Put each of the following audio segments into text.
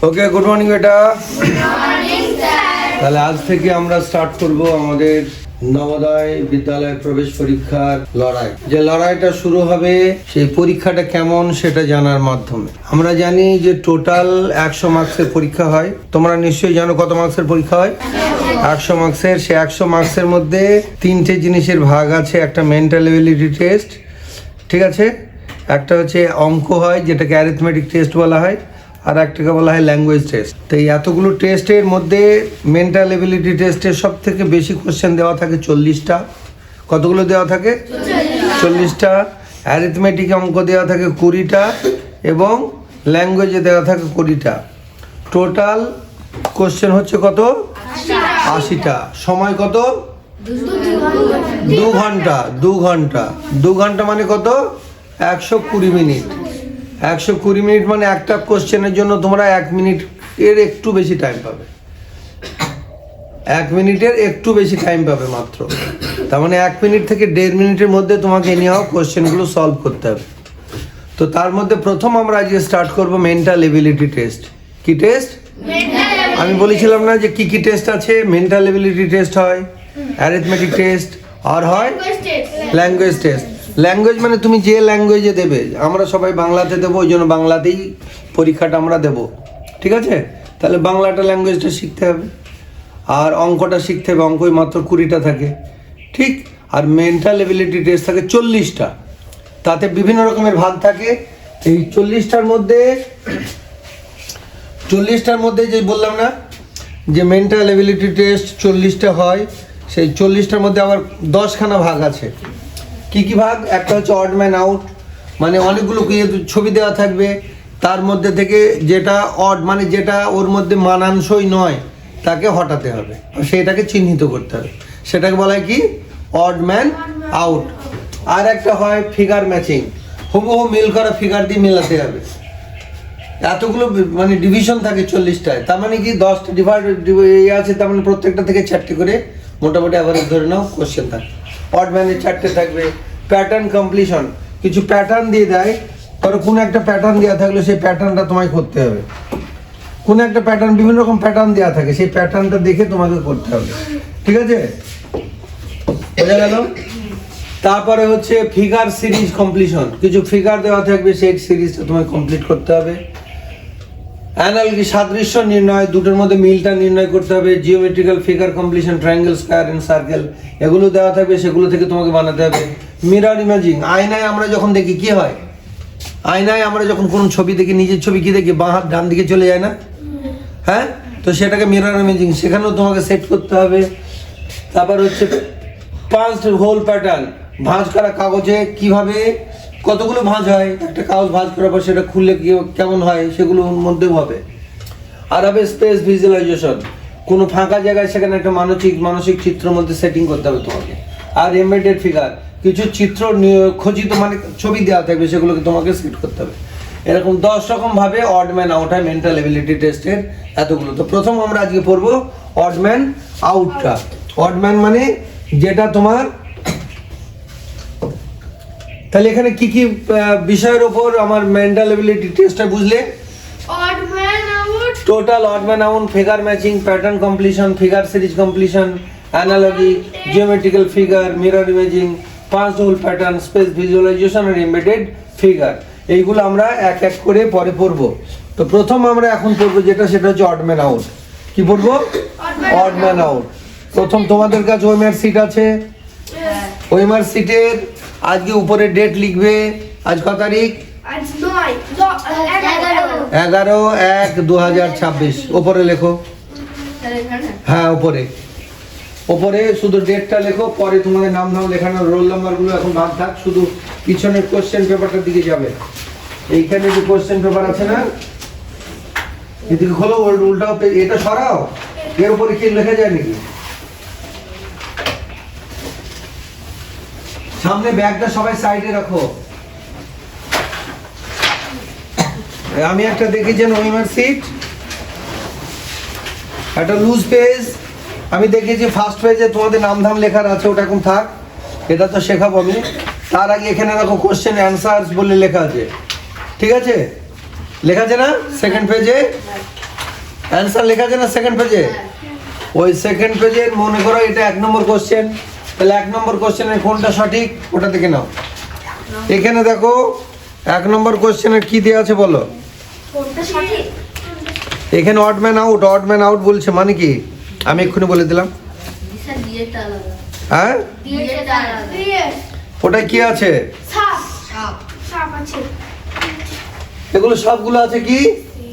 ওকে, good morning বেটা। তাহলে আজ থেকে আমরা স্টার্ট করব আমাদের নবোদয় বিদ্যালয় প্রবেশ পরীক্ষার লড়াই। যে লড়াইটা শুরু হবে সেই পরীক্ষাটা কেমন সেটা জানার মাধ্যমে। আমরা জানি যে টোটাল 100 মার্কসের পরীক্ষা হয়। তোমরা নিশ্চয়ই জানো কত মার্কসের পরীক্ষা হয়। 100 মার্কসের। সে 100 মার্কসের মধ্যে 3টে জিনিসের ভাগ আছে। একটা মেন্টাল এবিলিটি টেস্ট, ঠিক আছে, একটা হচ্ছে অঙ্ক হয় যেটাকে অ্যারিথমেটিক টেস্ট বলা হয়, আর একটাকে বলা হয় ল্যাঙ্গুয়েজ টেস্ট। তো এই এতগুলো টেস্টের মধ্যে মেন্টাল এবিলিটি টেস্টের সব থেকে বেশি কোশ্চেন দেওয়া থাকে 40টা। কতগুলো দেওয়া থাকে? 40টা। অ্যারিথমেটিক অঙ্ক দেওয়া থাকে 20টা এবং ল্যাঙ্গুয়েজে দেওয়া থাকে 20টা। টোটাল কোশ্চেন হচ্ছে কত? 80টা। সময় কত? 2 ঘন্টা। 2 ঘন্টা মানে কত? 120 মিনিট। 120 মিনিট মানে একটা কোশ্চেনের জন্য তোমরা 1 মিনিটের একটু বেশি টাইম পাবে। 1 মিনিটের একটু বেশি টাইম পাবে মাত্র। তার মানে 1 মিনিট থেকে 1.5 মিনিটের মধ্যে তোমাকে এনিহাও কোশ্চেনগুলো সলভ করতে হবে। তো তার মধ্যে প্রথম আমরা আজকে স্টার্ট করব মেন্টাল এবিলিটি টেস্ট। কি টেস্ট? আমি বলেছিলাম না যে কি টেস্ট আছে? মেন্টাল এবিলিটি টেস্ট হয়, অ্যারিথমেটিক টেস্ট, আর হয় ল্যাঙ্গুয়েজ টেস্ট। ল্যাঙ্গুয়েজ মানে তুমি যে ল্যাঙ্গুয়েজে দেবে। আমরা সবাই বাংলাতে দেবো, ওই জন্য বাংলাতেই পরীক্ষাটা আমরা দেবো, ঠিক আছে? তাহলে বাংলাটা ল্যাঙ্গুয়েজটা শিখতে হবে, আর অঙ্কটা শিখতে হবে। অঙ্কই মাত্র 20টা থাকে, ঠিক। আর মেন্টাল এবিলিটি টেস্ট থাকে 40টা। তাতে বিভিন্ন রকমের ভাগ থাকে। এই 40টার মধ্যে যে বললাম না যে মেন্টাল এবিলিটি টেস্ট 40টা হয়, সেই 40টার মধ্যে আবার 10খানা ভাগ আছে। কি কি ভাগ? একটা হচ্ছে অড ম্যান আউট, মানে অনেকগুলো ছবি দেওয়া থাকবে, তার মধ্যে থেকে যেটা অড মানে যেটা ওর মধ্যে মানানসই নয় তাকে হটাতে হবে, সেটাকে চিহ্নিত করতে হবে। সেটাকে বলা হয় কি? Odd man out. আর একটা হয় ফিগার ম্যাচিং, হুবহু মিল করা ফিগার দিয়ে মেলাতে হবে। এতগুলো মানে ডিভিশন থাকে 40টায়। তার মানে কি 10টা ডিভাইড আছে, তার মানে প্রত্যেকটা থেকে 4টে করে মোটামুটি অ্যাভারেজ ধরে নাও কোশ্চেন থাকে। অড ম্যানের 4টে থাকবে। প্যাটার্ন কমপ্লিশন, কিছু প্যাটার্ন দিয়ে দেয়, ধরো কোনো একটা প্যাটার্ন দেওয়া থাকলে সেই প্যাটার্নটা তোমায় করতে হবে। কোনো একটা প্যাটার্ন, বিভিন্ন রকম প্যাটার্ন দেওয়া থাকে, সেই প্যাটার্নটা দেখে তোমাকে করতে হবে, ঠিক আছে? বোঝা গেল? তারপরে হচ্ছে ফিগার সিরিজ কমপ্লিশন, কিছু ফিগার দেওয়া থাকবে, সেই সিরিজটা তোমায় কমপ্লিট করতে হবে। অ্যানালজি সাদৃশ্য নির্ণয়, দুটোর মধ্যে মিলটা নির্ণয় করতে হবে। Geometrical figure completion, triangle, square and circle, এগুলো দেওয়া থাকবে, সেগুলো থেকে তোমাকে বানাতে হবে। মিরর ইমেজিং, আয়নায় আমরা যখন দেখি কি হয়? আয়নায় আমরা যখন কোনো ছবি দেখি, নিজের ছবি কি দেখি? বাঁ হাত ডান দিকে চলে যায় না? হ্যাঁ, তো সেটাকে মিরর ইমেজিং, সেখানেও তোমাকে সেট করতে হবে। তারপর হচ্ছে পাঁচ হোল প্যাটার্ন, ভাঁজ করা কাগজে কিভাবে কতগুলো ভাঁজ হয়, একটা কাগজ ভাঁজ করার পর সেটা খুললে কেমন হয়, সেগুলোর মধ্যেও হবে। আর হবে স্পেস ভিজুয়ালাইজেশন, কোনো ফাঁকা জায়গায় সেখানে একটা মানসিক চিত্রের মধ্যে সেটিং করতে হবে তোমাকে। আর এমবেডেড ফিগার, কিছু চিত্র খচিত মানে ছবি দেওয়া থাকবে, সেগুলোকে তোমাকে সেট করতে হবে। এরকম 10 রকম ভাবে অড ম্যান আউট হয় মেন্টাল এবিলিটি টেস্টের এতগুলো। তো প্রথম আমরা আজকে পড়বো অড ম্যান আউটটা। অড ম্যান মানে যেটা তোমার, তাহলে এখানে কি কি বিষয়ের উপর আমার মেন্টাল এবিলিটি টেস্টটা বুঝলে? Odd man out, total odd man out, figure matching, pattern completion, figure series completion, analogy, geometrical figure, mirror imaging, পাঁচ হোল প্যাটার্ন, স্পেস ভিজুয়ালাইজেশন আর এমবেডেড ফিগার। এইগুলো আমরা এক এক করে পরে পড়বো। তো প্রথম আমরা এখন পড়বো যেটা, সেটা হচ্ছে অড ম্যান আউট। কি পড়বো? Odd man out. প্রথম তোমাদের কাছে ওয়েমার সিট আছে, ওয়েমার সিটের আজকে উপরে ডেট লিখবে। আজ কত তারিখ? আজ 11/1/2026। ওপরে লেখো। হ্যাঁ, ওপরে শুধু ডেটটা লেখো, পরে তোমাদের নাম লেখানো, রোল নাম্বারগুলো এখন বাদ থাক, শুধু পিছনের কোশ্চেন পেপারটার দিকে যাবে। এইখানে যে কোশ্চেন পেপার আছে না, এদিকে খোলো, উল্টাও, এটা সরাও, এর উপরে কি লেখা যায় নাকি? সামনে ব্যাগটা সবাই সাইডে রাখো। আমি একটা দেখেছেন ওয়েমার সিট, একটা লুজ পেজ আমি দেখেছি। ফার্স্ট পেজে তোমাদের নাম লেখার আছে, ওটা এখন থাক, এটা তো শেখাবো আমি। তার আগে এখানে দেখো কোশ্চেন অ্যান্সার্স বলে লেখা আছে, ঠিক আছে? লেখা আছে না সেকেন্ড পেজে? অ্যান্সার লেখা আছে না সেকেন্ড পেজে? ওই সেকেন্ড পেজে মনে করো এটা 1 নম্বর কোশ্চেন, তাহলে 1 নম্বর কোশ্চেনের কোনটা সঠিক ওটা দেখে নাও। এখানে দেখো 1 নম্বর কোশ্চেনের কি দেওয়া আছে বলো? কোনটা সঠিক? এখানে অড ম্যান আউট বলছে, মানে কি আমি এক্ষুনি বলে দিলাম। স্যার ডিএটা আলাদা। হ্যাঁ, ডিএটা আলাদা। দিয়ে ওটা কি আছে? সাপ সাপ। সাপ আছে। এগুলো সবগুলো আছে কি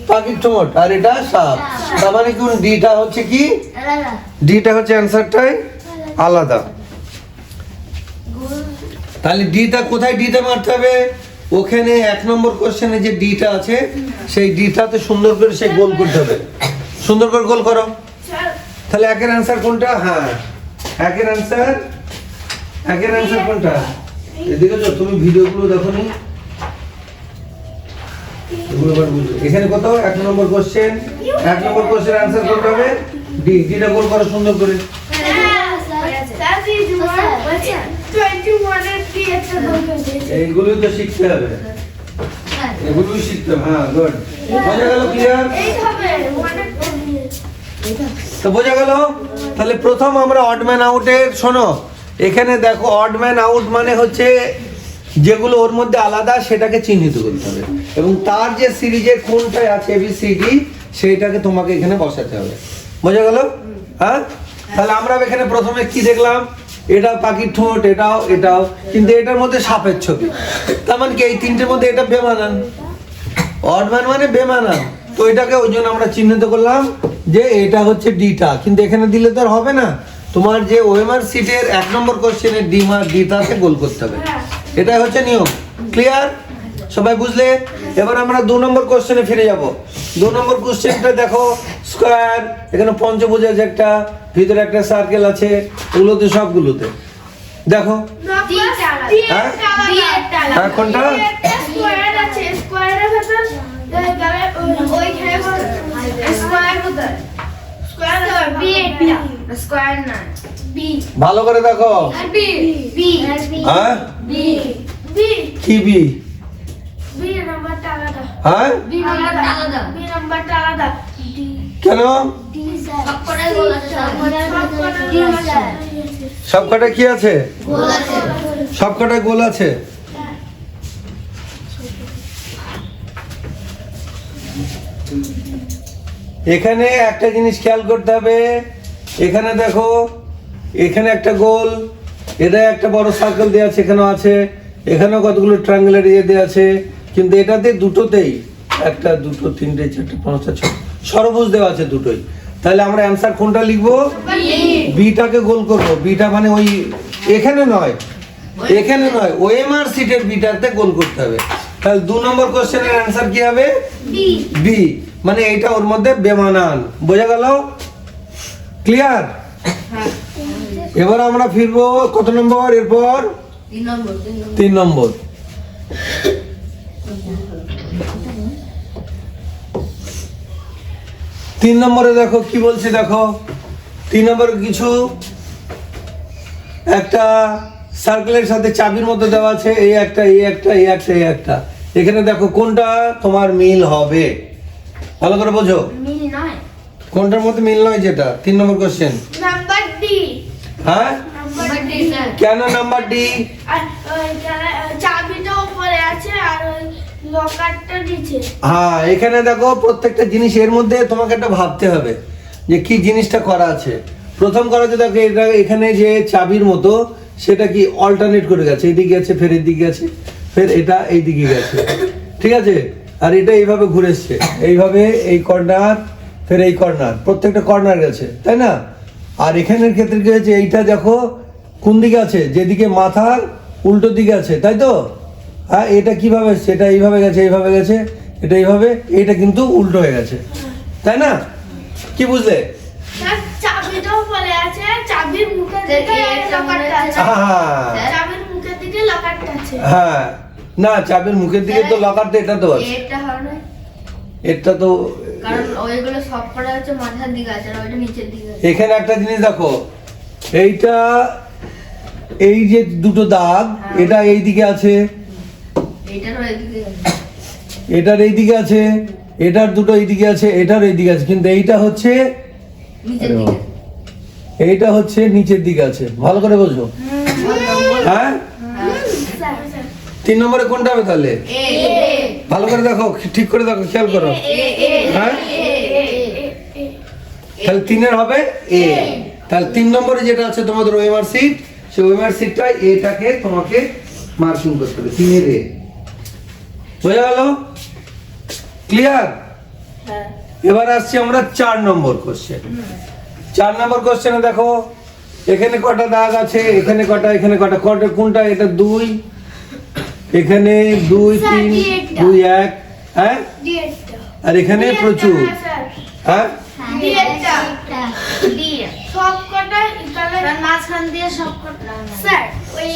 পাখির ঠোঁট, আর এটা সাপ। তার মানে কি ডিটা হচ্ছে কি, আলাদা। ডিটা হচ্ছে অ্যান্সারটাই আলাদা। তাহলে ডিটা কোথায়, ডিটা মারতে হবে ওখানে 1 নম্বর কোশ্চেনে যে ডিটা আছে সেই ডিটাতে সুন্দর করে সে গোল করতে হবে, সুন্দর করে গোল করো। স্যার তাহলে একের অ্যান্সার কোনটা? হ্যাঁ, একের অ্যান্সার কোনটা? এদিকে তো তুমি ভিডিওগুলো দেখো নি, এগুলো আবার বুঝো। এখানে কত 1 নম্বর কোশ্চেন, 1 নম্বর কোশ্চেন অ্যান্সার কোনটা হবে? ডি। ডিটা গোল করো সুন্দর করে। স্যার দিদি বলছে 21 এর কি একটা দরকার দিয়েছে। এইগুলোই তো শিখতে হবে, হ্যাঁ। এগুলোই শিখতে হবে। হ্যাঁ, গুড, বোঝা গেল? ক্লিয়ার? এই হবে মানে তো বোঝা গেল। তাহলে প্রথম আমরা অড ম্যান আউটের, শোনো এখানে দেখো অড ম্যান আউট মানে হচ্ছে যেগুলো ওর মধ্যে আলাদা সেটাকে চিহ্নিত করতে হবে, এবং তার যে সিরিজের কোনটায় আছে ABCD সেইটাকে তোমাকে এখানে বসাতে হবে। বোঝা গেল? হ্যাঁ, তাহলে আমরা এখানে প্রথমে কি দেখলাম? এটা পাখির ঠোঁট, এটাও, কিন্তু এটার মধ্যে সাপের ছবি। তার মানে কি এই তিনটের মধ্যে এটা বেমানান, অড ম্যান মানে বেমানান। তো এটাকে ওই জন্য আমরা চিহ্নিত করলাম যে এটা হচ্ছে ডিটা, কিন্তু এখানে দিলে তো আর হবে না। তোমার যে ওএমআর সিটের 1 নম্বর কোশ্চেনের ডিটাতে গোল করতে হবে, এটাই হচ্ছে নিয়ম। ক্লিয়ার? সবাই বুঝলে? এবার আমরা 2 নম্বর কোশ্চেনে ফিরে যাব। 2 নম্বর কোশ্চেনটা দেখো, স্কয়ার, এখানে পঞ্চভুজ আছে একটা, ভিতরে একটা সার্কেল আছে, এগুলোতে সবগুলোতে দেখো। হ্যাঁ? হ্যাঁ, কোনটা? স্কয়ার আছে, স্কয়ারের ভেতর গেলে ওইখানে স্কয়ার কোথায়? স্কয়ার বি এটা স্কয়ার না বি। ভালো করে দেখো। বি বি হ্যাঁ, বি বি কি বি? বি নাম্বারটা আলাদা। হ্যাঁ, বি নাম্বারটা আলাদা। বি নাম্বারটা আলাদা। ডি কেন? ডি স্যার সবকটাই গোল আছে স্যার। ডি স্যার সবকটা কি আছে? গোল আছে। সবকটা গোল আছে। এখানে একটা জিনিস খেয়াল করতে হবে, এখানে দেখো এখানে একটা গোল, এটা একটা বড় সার্কেল দেওয়া আছে, এখানেও আছে, এখানেও কতগুলো ট্রায়াঙ্গুলার দেওয়া আছে, কিন্তু এটাতে দুটোতেই 1 2 3 4 5 6 সরবুজ দেওয়া আছে দুটোই। তাহলে আমরা অ্যান্সার কোনটা লিখবো? বিটাকে গোল করব। বিটা মানে ওই এখানে নয়, ওএমআর সিটের বিটাতে গোল করতে হবে। তাহলে 2 নম্বর কোশ্চেনের অ্যান্সার কি হবে? বি বি, মানে এইটা ওর মধ্যে বেমানান। বোঝা গেল? ক্লিয়ার? এবার আমরা ফিরবো কত নম্বর? এরপর 3 নম্বর। 3 নম্বর। 3 নম্বরে দেখো কি বলছে, দেখো 3 নম্বরে কিছু একটা সার্কেলের সাথে চাবির মতো দেওয়া আছে, এই একটা, এই একটা, এই একটা, এই একটা। এখানে দেখো কোনটা তোমার মিল হবে, ভালো করে বোঝো। মিল নয়, কোনটার মধ্যে মিল নয় যেটা? 3 নম্বর কোশ্চেন। Number D. হ্যাঁ, number number D D sir. কেন নাম্বার ডি? আর ওইখানে চাবিটা উপরে আছে আর ওই লকারটা নিচে। হ্যাঁ, এখানে দেখো প্রত্যেকটা জিনিস এর মধ্যে তোমাকে একটা ভাবতে হবে যে কি জিনিসটা করা আছে। প্রথম করা যে দেখো এটা এখানে যে চাবির মতো সেটা কি অল্টারনেট করে গেছে, এইদিকে আছে ফের এইদিকে আছে, ফের এটা এইদিকে গেছে, ঠিক আছে? আর এটা এইভাবে ঘুরে এসছে, এইভাবে এই কর্নার, ফের এই কর্নার, প্রত্যেকটা কর্নার গেছে, তাই না? আর এখানের ক্ষেত্রে কি হয়েছে, এইটা দেখো কোন দিকে আছে, যেদিকে মাথার উল্টো দিকে আছে, তাই তো? হ্যাঁ, এটা কিভাবে এসছে, এটা এইভাবে গেছে, এইভাবে গেছে, এটা এইভাবে, এটা কিন্তু উল্টো হয়ে গেছে, তাই না? কি বুঝলে? স্যার চাবিটা উপরে আছে, চাবির মুখের দিকে লকারটা আছে। হ্যাঁ, চাবির মুখের দিকে লকারটা আছে। হ্যাঁ, না চাবির মুখের দিকে তো লকার তো এটা তো আছে, এটা হয় না, এটা তো কারণ ওইগুলো সবকটা হচ্ছে মাথার দিকে আছে আর ওইটা নিচের দিকে আছে। এখানে একটা জিনিস দেখো, এইটা এই যে দুটো দাগ, এটা এই দিকে আছে, এইটারও এদিকে আছে। এটার এই দিকে আছে, এটার দুটো এইদিকে আছে, এটার এইদিকে আছে, কিন্তু এইটা হচ্ছে নিচের দিকে এইটা হচ্ছে নিচের দিকে আছে। ভালো করে বোঝো। হ্যাঁ, 3 নম্বরে কোনটা হবে তাহলে? এ ভালো করে দেখো, ঠিক করে দেখো, খেয়াল করো। হ্যাঁ, তাহলে 3-এর হবে এ। তাহলে 3 নম্বরে যেটা আছে তোমাদের ওএমআর সিট, সেই ওএমআর সিটটা এটাকে তোমাকে মার্কিং করতে হবে 3-এর এ। বোঝা গেল? ক্লিয়ার? এবার আসছি আমরা 4 নম্বর কোশ্চেন। 4 নম্বর কোশ্চেনে দেখো, এখানে কটা দাগ আছে, এখানে কটা, এখানে কটা, কোনটা? এটা 2, এখানে 2 3 2 1, হ্যাঁ, আর এখানে প্রচুর, হ্যাঁ, সবকটা মাঝখান দিয়ে সবকটা স্যার ওই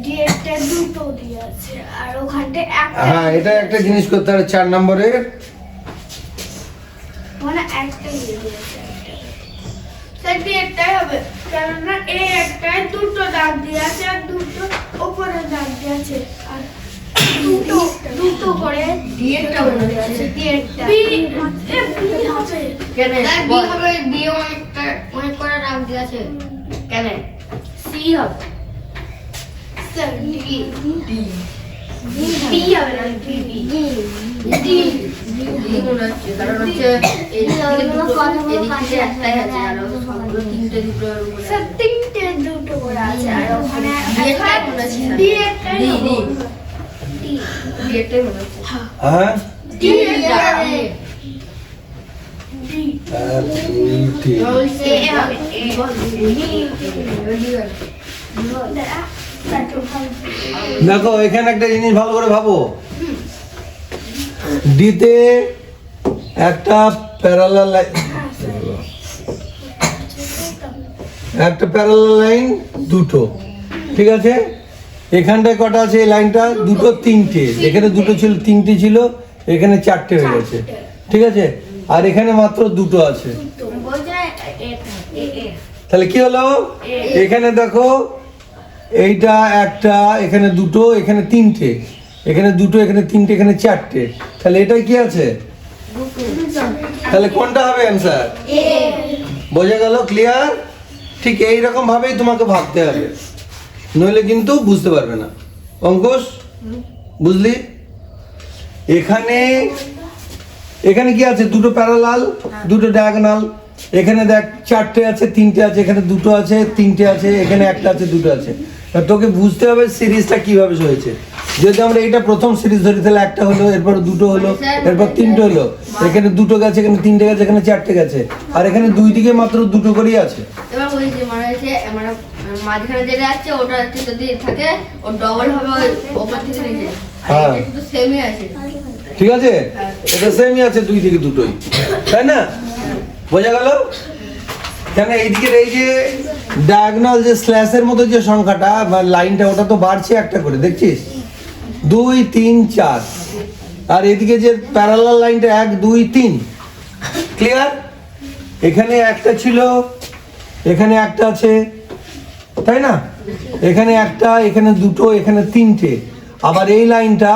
ডিএটা দুটো দিয়ে আছে আর ওখানটা একটা। হ্যাঁ, এটা একটা জিনিস করতে হবে 4 নম্বরে। মানে একটা দিয়ে দিয়েছে স্যার ডিএটাই হবে, কারণ এই একটায় দুটো দাগ দিয়ে আছে আর দুটো উপরে দাগ দিয়ে আছে আর দুটো দুটো করে ডিএটা মনে হচ্ছে ডিএটা বি হবে কেন বি হবে? বি অনেক করে নাম দিয়ে আছে কেন? সি হবে স্যার ডি ডি বি হবে না ডি ডি মনে হচ্ছে, কারণ হচ্ছে এইদিকে দুটো, এদিকে একটাই আছে আর সবগুলো তিনটে দুটো স্যার তিনটে দুটো করে আছে আর ওখানে ডিএটাই মনে হচ্ছে ডিএটাই ডি হবে ডি ডিএটাই মনে হচ্ছে হ্যাঁ, ডিএটা ডি 1 2 3। বলছে এ হবে এ দেখো এখানে একটা জিনিস ভালো করে ভাবো, ডিতে একটা প্যারালাল লাইন দুটো, ঠিক আছে? এখানটায় কটা আছে? এই লাইনটা দুটো, তিনটে, এখানে দুটো ছিল, তিনটে ছিল, এখানে 4টে হয়ে গেছে, ঠিক আছে? আর এখানে মাত্র দুটো আছে। তাহলে কি হলো? এখানে দেখো, এইটা একটা, এখানে দুটো, এখানে তিনটে, এখানে দুটো, এখানে তিনটে, এখানে 4টে। তাহলে এটাই কি আছে? তাহলে কোনটা হবে অ্যান্সার? বোঝা গেল? ক্লিয়ার? ঠিক এইরকম ভাবেই তোমাকে ভাবতে হবে, নইলে কিন্তু বুঝতে পারবে না। অঙ্কুশ, বুঝলি? এখানে এখানে কি আছে? দুটো প্যারালাল, দুটো ডায়াগোনাল। এখানে দেখ 4টে আছে, 3টে আছে, এখানে দুটো আছে, 3টে আছে, এখানে একটা আছে, দুটো আছে। তোকে বুঝতে হবে সিরিজটা কিভাবে হয়েছে। যদি আমরা এটা প্রথম সিরিজ ধরি তাহলে একটা হলো, এরপর দুটো হলো, এরপর 3টে হলো, এখানে দুটো গেছে, এখানে 3টে গেছে, এখানে 4টে গেছে, আর এখানে দুই দিকে মাত্র দুটো করেই আছে। এবার বলছি মনে হচ্ছে মানে মাঝখানে যেটা আছে ওটা হচ্ছে যদি থাকে ও ডবল হবে ওই ওপর থেকে নিচে, আর হ্যাঁ। এটা শুধু সেমই আছে। ঠিক আছে, এটা সেমই আছে, দুই দিকে দুটোই, তাই না? বোঝা গেল? কেন এইদিকে এই যে ডায়াগোনাল যে স্ল্যাশের মতো যে সংখ্যাটা বা লাইনটা, ওটা তো বাড়ছে একটা করে, দেখছিস? 2 3 4, আর এদিকে যে প্যারালাল লাইনটা 1 2 3। ক্লিয়ার? এখানে একটা ছিল, এখানে একটা আছে, তাই না? এখানে একটা, এখানে দুটো, এখানে 3টে। আবার এই লাইনটা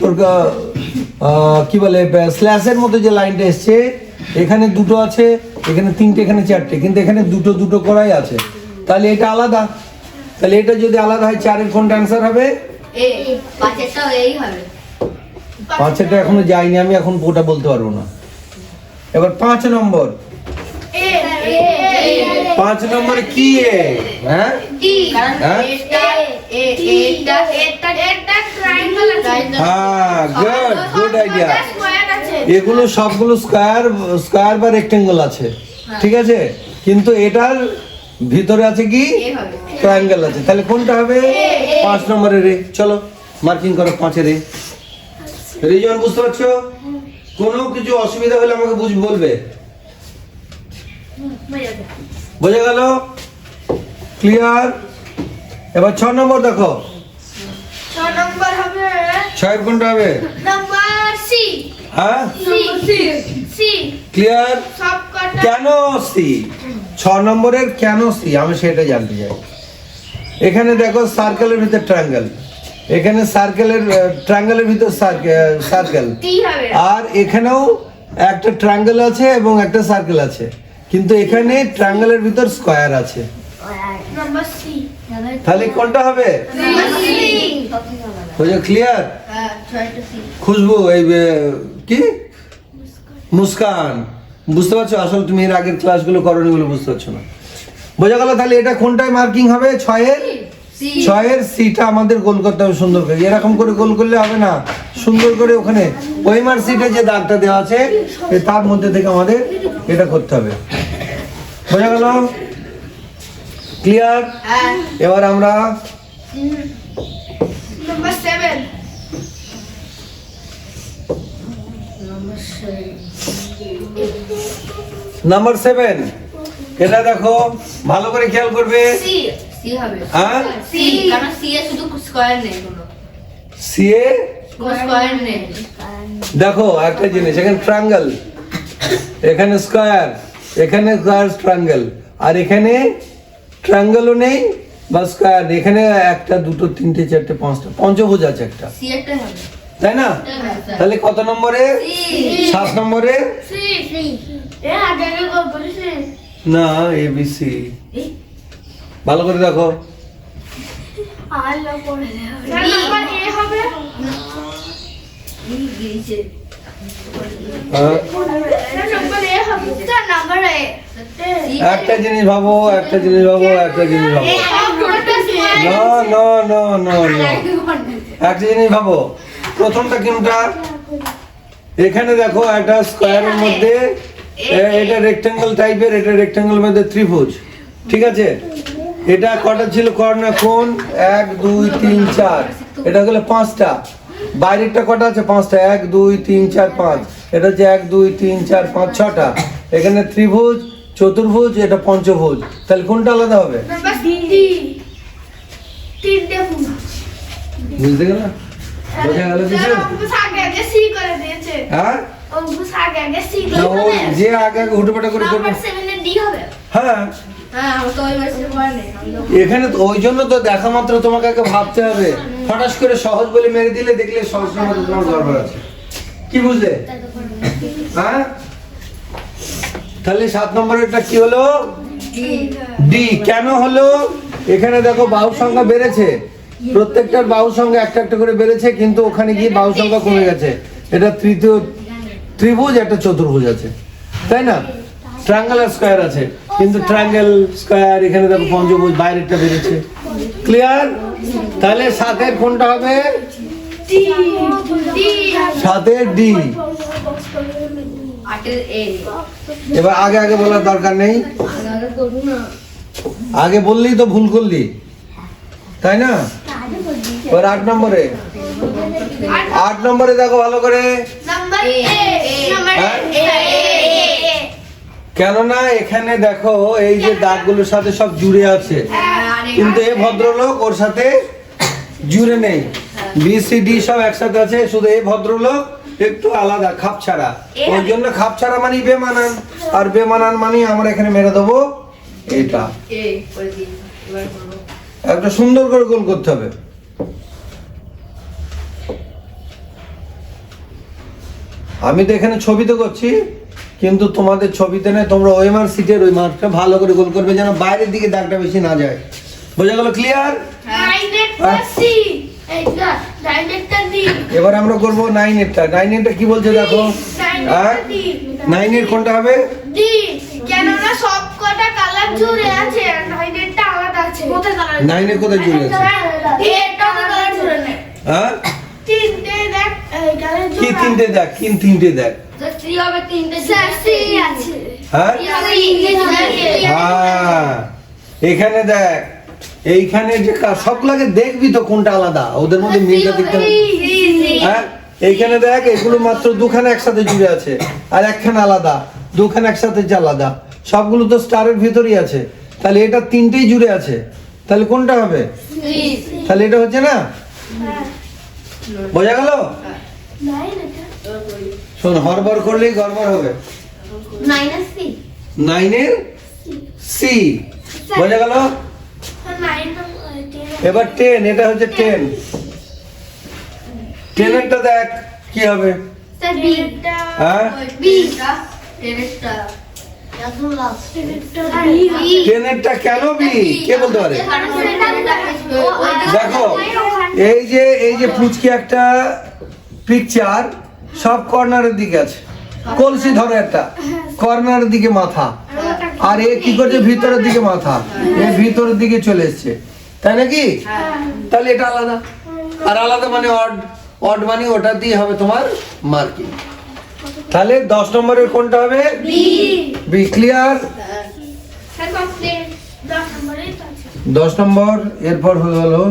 তোর কি বলে স্ল্যাশের মতো যে লাইনটা এসছে, এখানে দুটো আছে, এখানে 3টে, এখানে 4টে, কিন্তু এখানে দুটো দুটো করাই আছে। তাহলে এটা আলাদা। তাহলে এটা যদি আলাদা হয়, 4-এর কোনটা অ্যান্সার হবে? এ পাঁচেরটাও এই হবে। 5-এরটা এখনো যায়নি, আমি এখন ওটা বলতে পারবো না। এবার 5 নম্বর। 5 নম্বরে কি এ? হ্যাঁ, কারণ হ্যাঁ? এটা ট্রায়াঙ্গেল আছে। হ্যাঁ, গুড আইডিয়া। স্কয়ার আছে এগুলো সবগুলো স্কয়ার বা রেক্টেঙ্গল আছে, ঠিক আছে? কিন্তু এটার ভিতরে আছে কি? এ হবে। ট্রায়াঙ্গেল আছে। তাহলে কোনটা হবে? 5 নম্বরের রে। চলো মার্কিং করো 5-এর রে। রিজন বুঝতে পারছো? কোনো কিছু অসুবিধা হলে আমাকে বলবে। বোঝা গেল? ক্লিয়ার? এবার 6 নম্বর দেখো। 6 নম্বর হবে 6-এর কোনটা হবে? নাম্বার সি হ্যাঁ, সি ক্লিয়ার? সবকটা কেন সি? 6 নম্বরের কেন সি, আমি সেটা জানতে চাই। এখানে দেখো সার্কেলের ভিতরে ট্রায়াঙ্গেল, এখানে সার্কেলের ট্রায়াঙ্গেলের ভিতর সার্কেল টি হবে আর এখানেও একটা ট্রায়াঙ্গেল আছে এবং একটা সার্কেল আছে, কিন্তু এখানে ট্রায়াঙ্গেলের ভিতর স্কয়ার আছে। Number C. তাহলে কোনটা হবে? বুঝো ক্লিয়ার? হ্যাঁ 6টা সি খুশবু এই কি মুস্কান, বুঝতে পারছো? আসলে তুমি এর আগের ক্লাসগুলো করোনি বলে বুঝতে পারছো না। বোঝা গেল? তাহলে এটা কোনটায় মার্কিং হবে? 6-এর সিটা আমাদের গোল করতে হবে সুন্দর করে। এরকম করে গোল করলে হবে না, সুন্দর করে ওখানে ওইমার সিটে যে দাগটা দেওয়া আছে তার মধ্যে থেকে আমাদের এটা করতে হবে। বোঝা গেল? ক্লিয়ার? হ্যাঁ এবার আমরা নাম্বার 7। নাম্বার 7, এটা দেখো ভালো করে খেয়াল করবে। সি সি হবে হ্যাঁ? সি, কারণ সি এ শুধু স্কয়ার নেই, কোনো সিএ স্কয়ার নেই। দেখো একটা জিনিস, এখানে ট্রায়াঙ্গেল, এখানে স্কয়ার, এখানে ট্রায়াঙ্গেল, আর এখানে ট্রায়াঙ্গেলও নেই বা স্কয়ার, এখানে একটা দুটো তিনটে চারটে পাঁচটা পঞ্চভুজ আছে একটা, সি একটা হবে তাই না? তাহলে কত নম্বরে? 7 নম্বরে। সি এ আগে গোল করেছে। না এবিসি, ভালো করে দেখো। আলো পড়ে যাবে। নাম্বার এ হবে। গিয়েছে হ্যাঁ? নাম্বার এ হবে। Sir number A. একটা জিনিস ভাবো, একটা জিনিস ভাবো, একটা জিনিস ভাবো। না না না না না, একটা জিনিস ভাবো। প্রথমটা কোনটা? এখানে দেখো একটা স্কয়ারের মধ্যে এটা রেক্টেঙ্গেল টাইপের, এটা রেক্টেঙ্গেল মধ্যে ত্রিভুজ, ঠিক আছে? এটা কটা ছিল কর্নার কোণ? 1 2 3 4, এটা হলো 5টা। বাইরেরটা কটা আছে? 5টা। 1 2 3 4 5, এটা হচ্ছে 1 2 3 4 5 6টা। এখানে ত্রিভুজ, চতুর্ভুজ, এটা পঞ্চভুজ। তাহলে কোনটা আলাদা হবে? Number D. তিনটে ফুল। বুঝতে গেল? বোঝা গেল কিছু? অঙ্কুশ আগে সি করে দিয়েছে। হ্যাঁ, অঙ্কুশ আগে সি না, করে ও দিয়েছে। যে আগে হুটোপাটা করে করবে। নাম্বার 7 এ ডি হবে। হ্যাঁ, হ্যাঁ আমার তো ওই মেসেজ পড়া নেই, আমি তো এখানে তো ওই জন্য তো দেখা মাত্র তোমাকে আগে ভাবতে হবে। হঠাৎ করে সহজ বলে মেরে দিলে দেখলে সহজ মধ্যে তোমার গড়বড় আছে। কি বুঝলে? হ্যাঁ, তাহলে 7 নম্বরেরটা কি হলো? ডি। কেন হলো? এখানে দেখো বাহু সংখ্যা বেড়েছে, প্রত্যেকটার বাহু সংখ্যা একটা একটা করে বেড়েছে, কিন্তু ওখানে গিয়ে বাহু সংখ্যা কমে গেছে। এটা তৃতীয় ত্রিভুজ, একটা চতুর্ভুজ আছে, তাই না? ট্রায়াঙ্গেল আর স্কয়ার আছে, কিন্তু ট্রায়াঙ্গেল স্কয়ার এখানে দেখো পঞ্চভুজ, বাইরেরটা বেড়েছে। ক্লিয়ার? তাহলে 7-এর কোনটা হবে? ডি। ডি। 7-এর ডি। 8-এর এ। এবার আগে আগে বলার দরকার নেই, আগে করুন না, আগে বললেই তো ভুল করলি, তাই না? এবার 8 নম্বরে, 8 নম্বরে দেখো ভালো করে। Number A. নাম্বার হ্যাঁ? এ। কেননা এখানে দেখো এই যে দাগগুলোর সাথে সব জুড়ে আছে, কিন্তু এই ভদ্রলোক ওর সাথে জুড়ে নেই। বি সি ডি সব একসাথে আছে, শুধু এই ভদ্রলোক একটু আলাদা, খাপ ছাড়া। ওই জন্য খাপ ছাড়া মানে বেমানান, আর বেমানান মানে আমরা এখানে মেরে দেবো এটা। এ করে দিই, এবার করবো একটা সুন্দর করে গোল করতে হবে। আমি তো এখানে ছবিতে করছি, কিন্তু তোমাদের ছবিতে নয়, তোমরা ওএমআর সিটের ওই মার্কটা ভালো করে গোল করবে, যেন বাইরের দিকে দাগটা বেশি না যায়। বোঝা গেল? ক্লিয়ার? 9-এরটা সি। এইটা 9-এরটা ডি। এবার আমরা করবো 9-এরটা। 9-এরটা কি বলছে দেখো? 9-এর কোনটা হবে? ডি। কেননা সব কটা কালার জুড়ে আছে, 9-এরটা আলাদা আছে। কোথায় কালার? 9-এর কোথায় জুড়ে আছে? এটা কালার জুড়ে নেই। হ্যাঁ, তিনটে দেখ, এই কালার কি জুড়ে। তিনটে দেখ, কি তিনটে দেখ? স্যার সি হবে 3টে, স্যার সি আছে। হ্যাঁ, সি হবে ইংলিশ হ্যাঁ, এখানে দেখ, এইখানে যে সবগুলোকে দেখবি তো কোনটা আলাদা, ওদের মধ্যে মিলটা দেখতে হবে। হ্যাঁ, এইখানে দেখ, এগুলো মাত্র দুখানে একসাথে জুড়ে আছে, আর একখানে আলাদা, দুখানে একসাথে যে আলাদা, সবগুলো তো স্টারের ভিতরই আছে। তাহলে এটা তিনটেই জুড়ে আছে, তাহলে কোনটা হবে? তাহলে এটা হচ্ছে না? বোঝা গেল? 9 এটা। শোন, হরবর করলেই গড়বড় হবে। 9 সি 9-এর সি। বোঝা গেল? 9 এবার 10, এটা হচ্ছে 10। টেনেরটা দেখ কি হবে? স্যার বিটা হ্যাঁ বিটা টেনেরটা টেনেরটা কেন বি কে বলতে পারে? দেখো এই যে পুচকি একটা পিকচার সব কর্নারের দিকে আছে, কলসি ধরো একটা কর্নারের দিকে মাথা, আর এ কি করছে ভিতরের দিকে মাথা, এ ভিতরের দিকে চলে এসছে, তাই নাকি? তাহলে এটা আলাদা, আর আলাদা মানে অড মানে ওটা দিয়ে হবে তোমার মার্কিং। তাহলে 10 নম্বরের কোনটা হবে? বি। ক্লিয়ার? স্যার কমপ্লিট 10 নম্বরেই তো আছে 10 নম্বর। এরপর হলো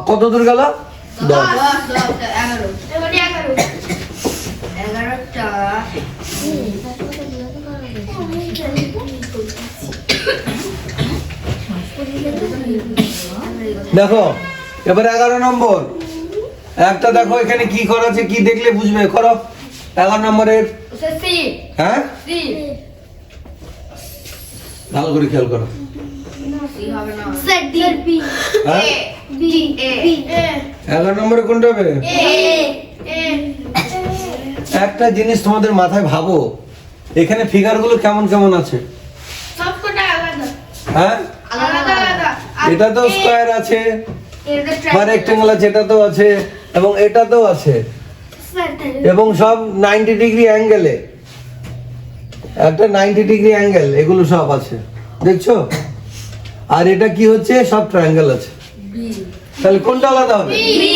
কত দূর গেল? 10। 11 এবারে 11 11টা দেখো এবার 11 নম্বর একটা দেখো এখানে কি করা আছে, কি দেখলে বুঝবে, করো 11 নম্বরের। সি হ্যাঁ সি ভালো করে খেয়াল করো। সি হবে না স্যার ডি বি হ্যাঁ বি এ 11 নম্বরে কোনটা হবে? এ এ একটা জিনিস তোমাদের মাথায় ভাবো, এখানে ফিগারগুলো কেমন কেমন আছে? সবকটা আলাদা হ্যাঁ আলাদা আলাদা এটা তো স্কয়ার আছে এটা বা রেক্টেঙ্গেল আছে, এটা তো আছে এবং এটাতেও আছে, স্যার এবং সব 90 ডিগ্রি অ্যাঙ্গেলে, একটা 90 ডিগ্রি অ্যাঙ্গেল, এগুলো সব আছে দেখছো? আর এটা কি হচ্ছে, সব ট্রায়াঙ্গেল আছে। বি তাহলে কোনটা আলাদা হবে? বি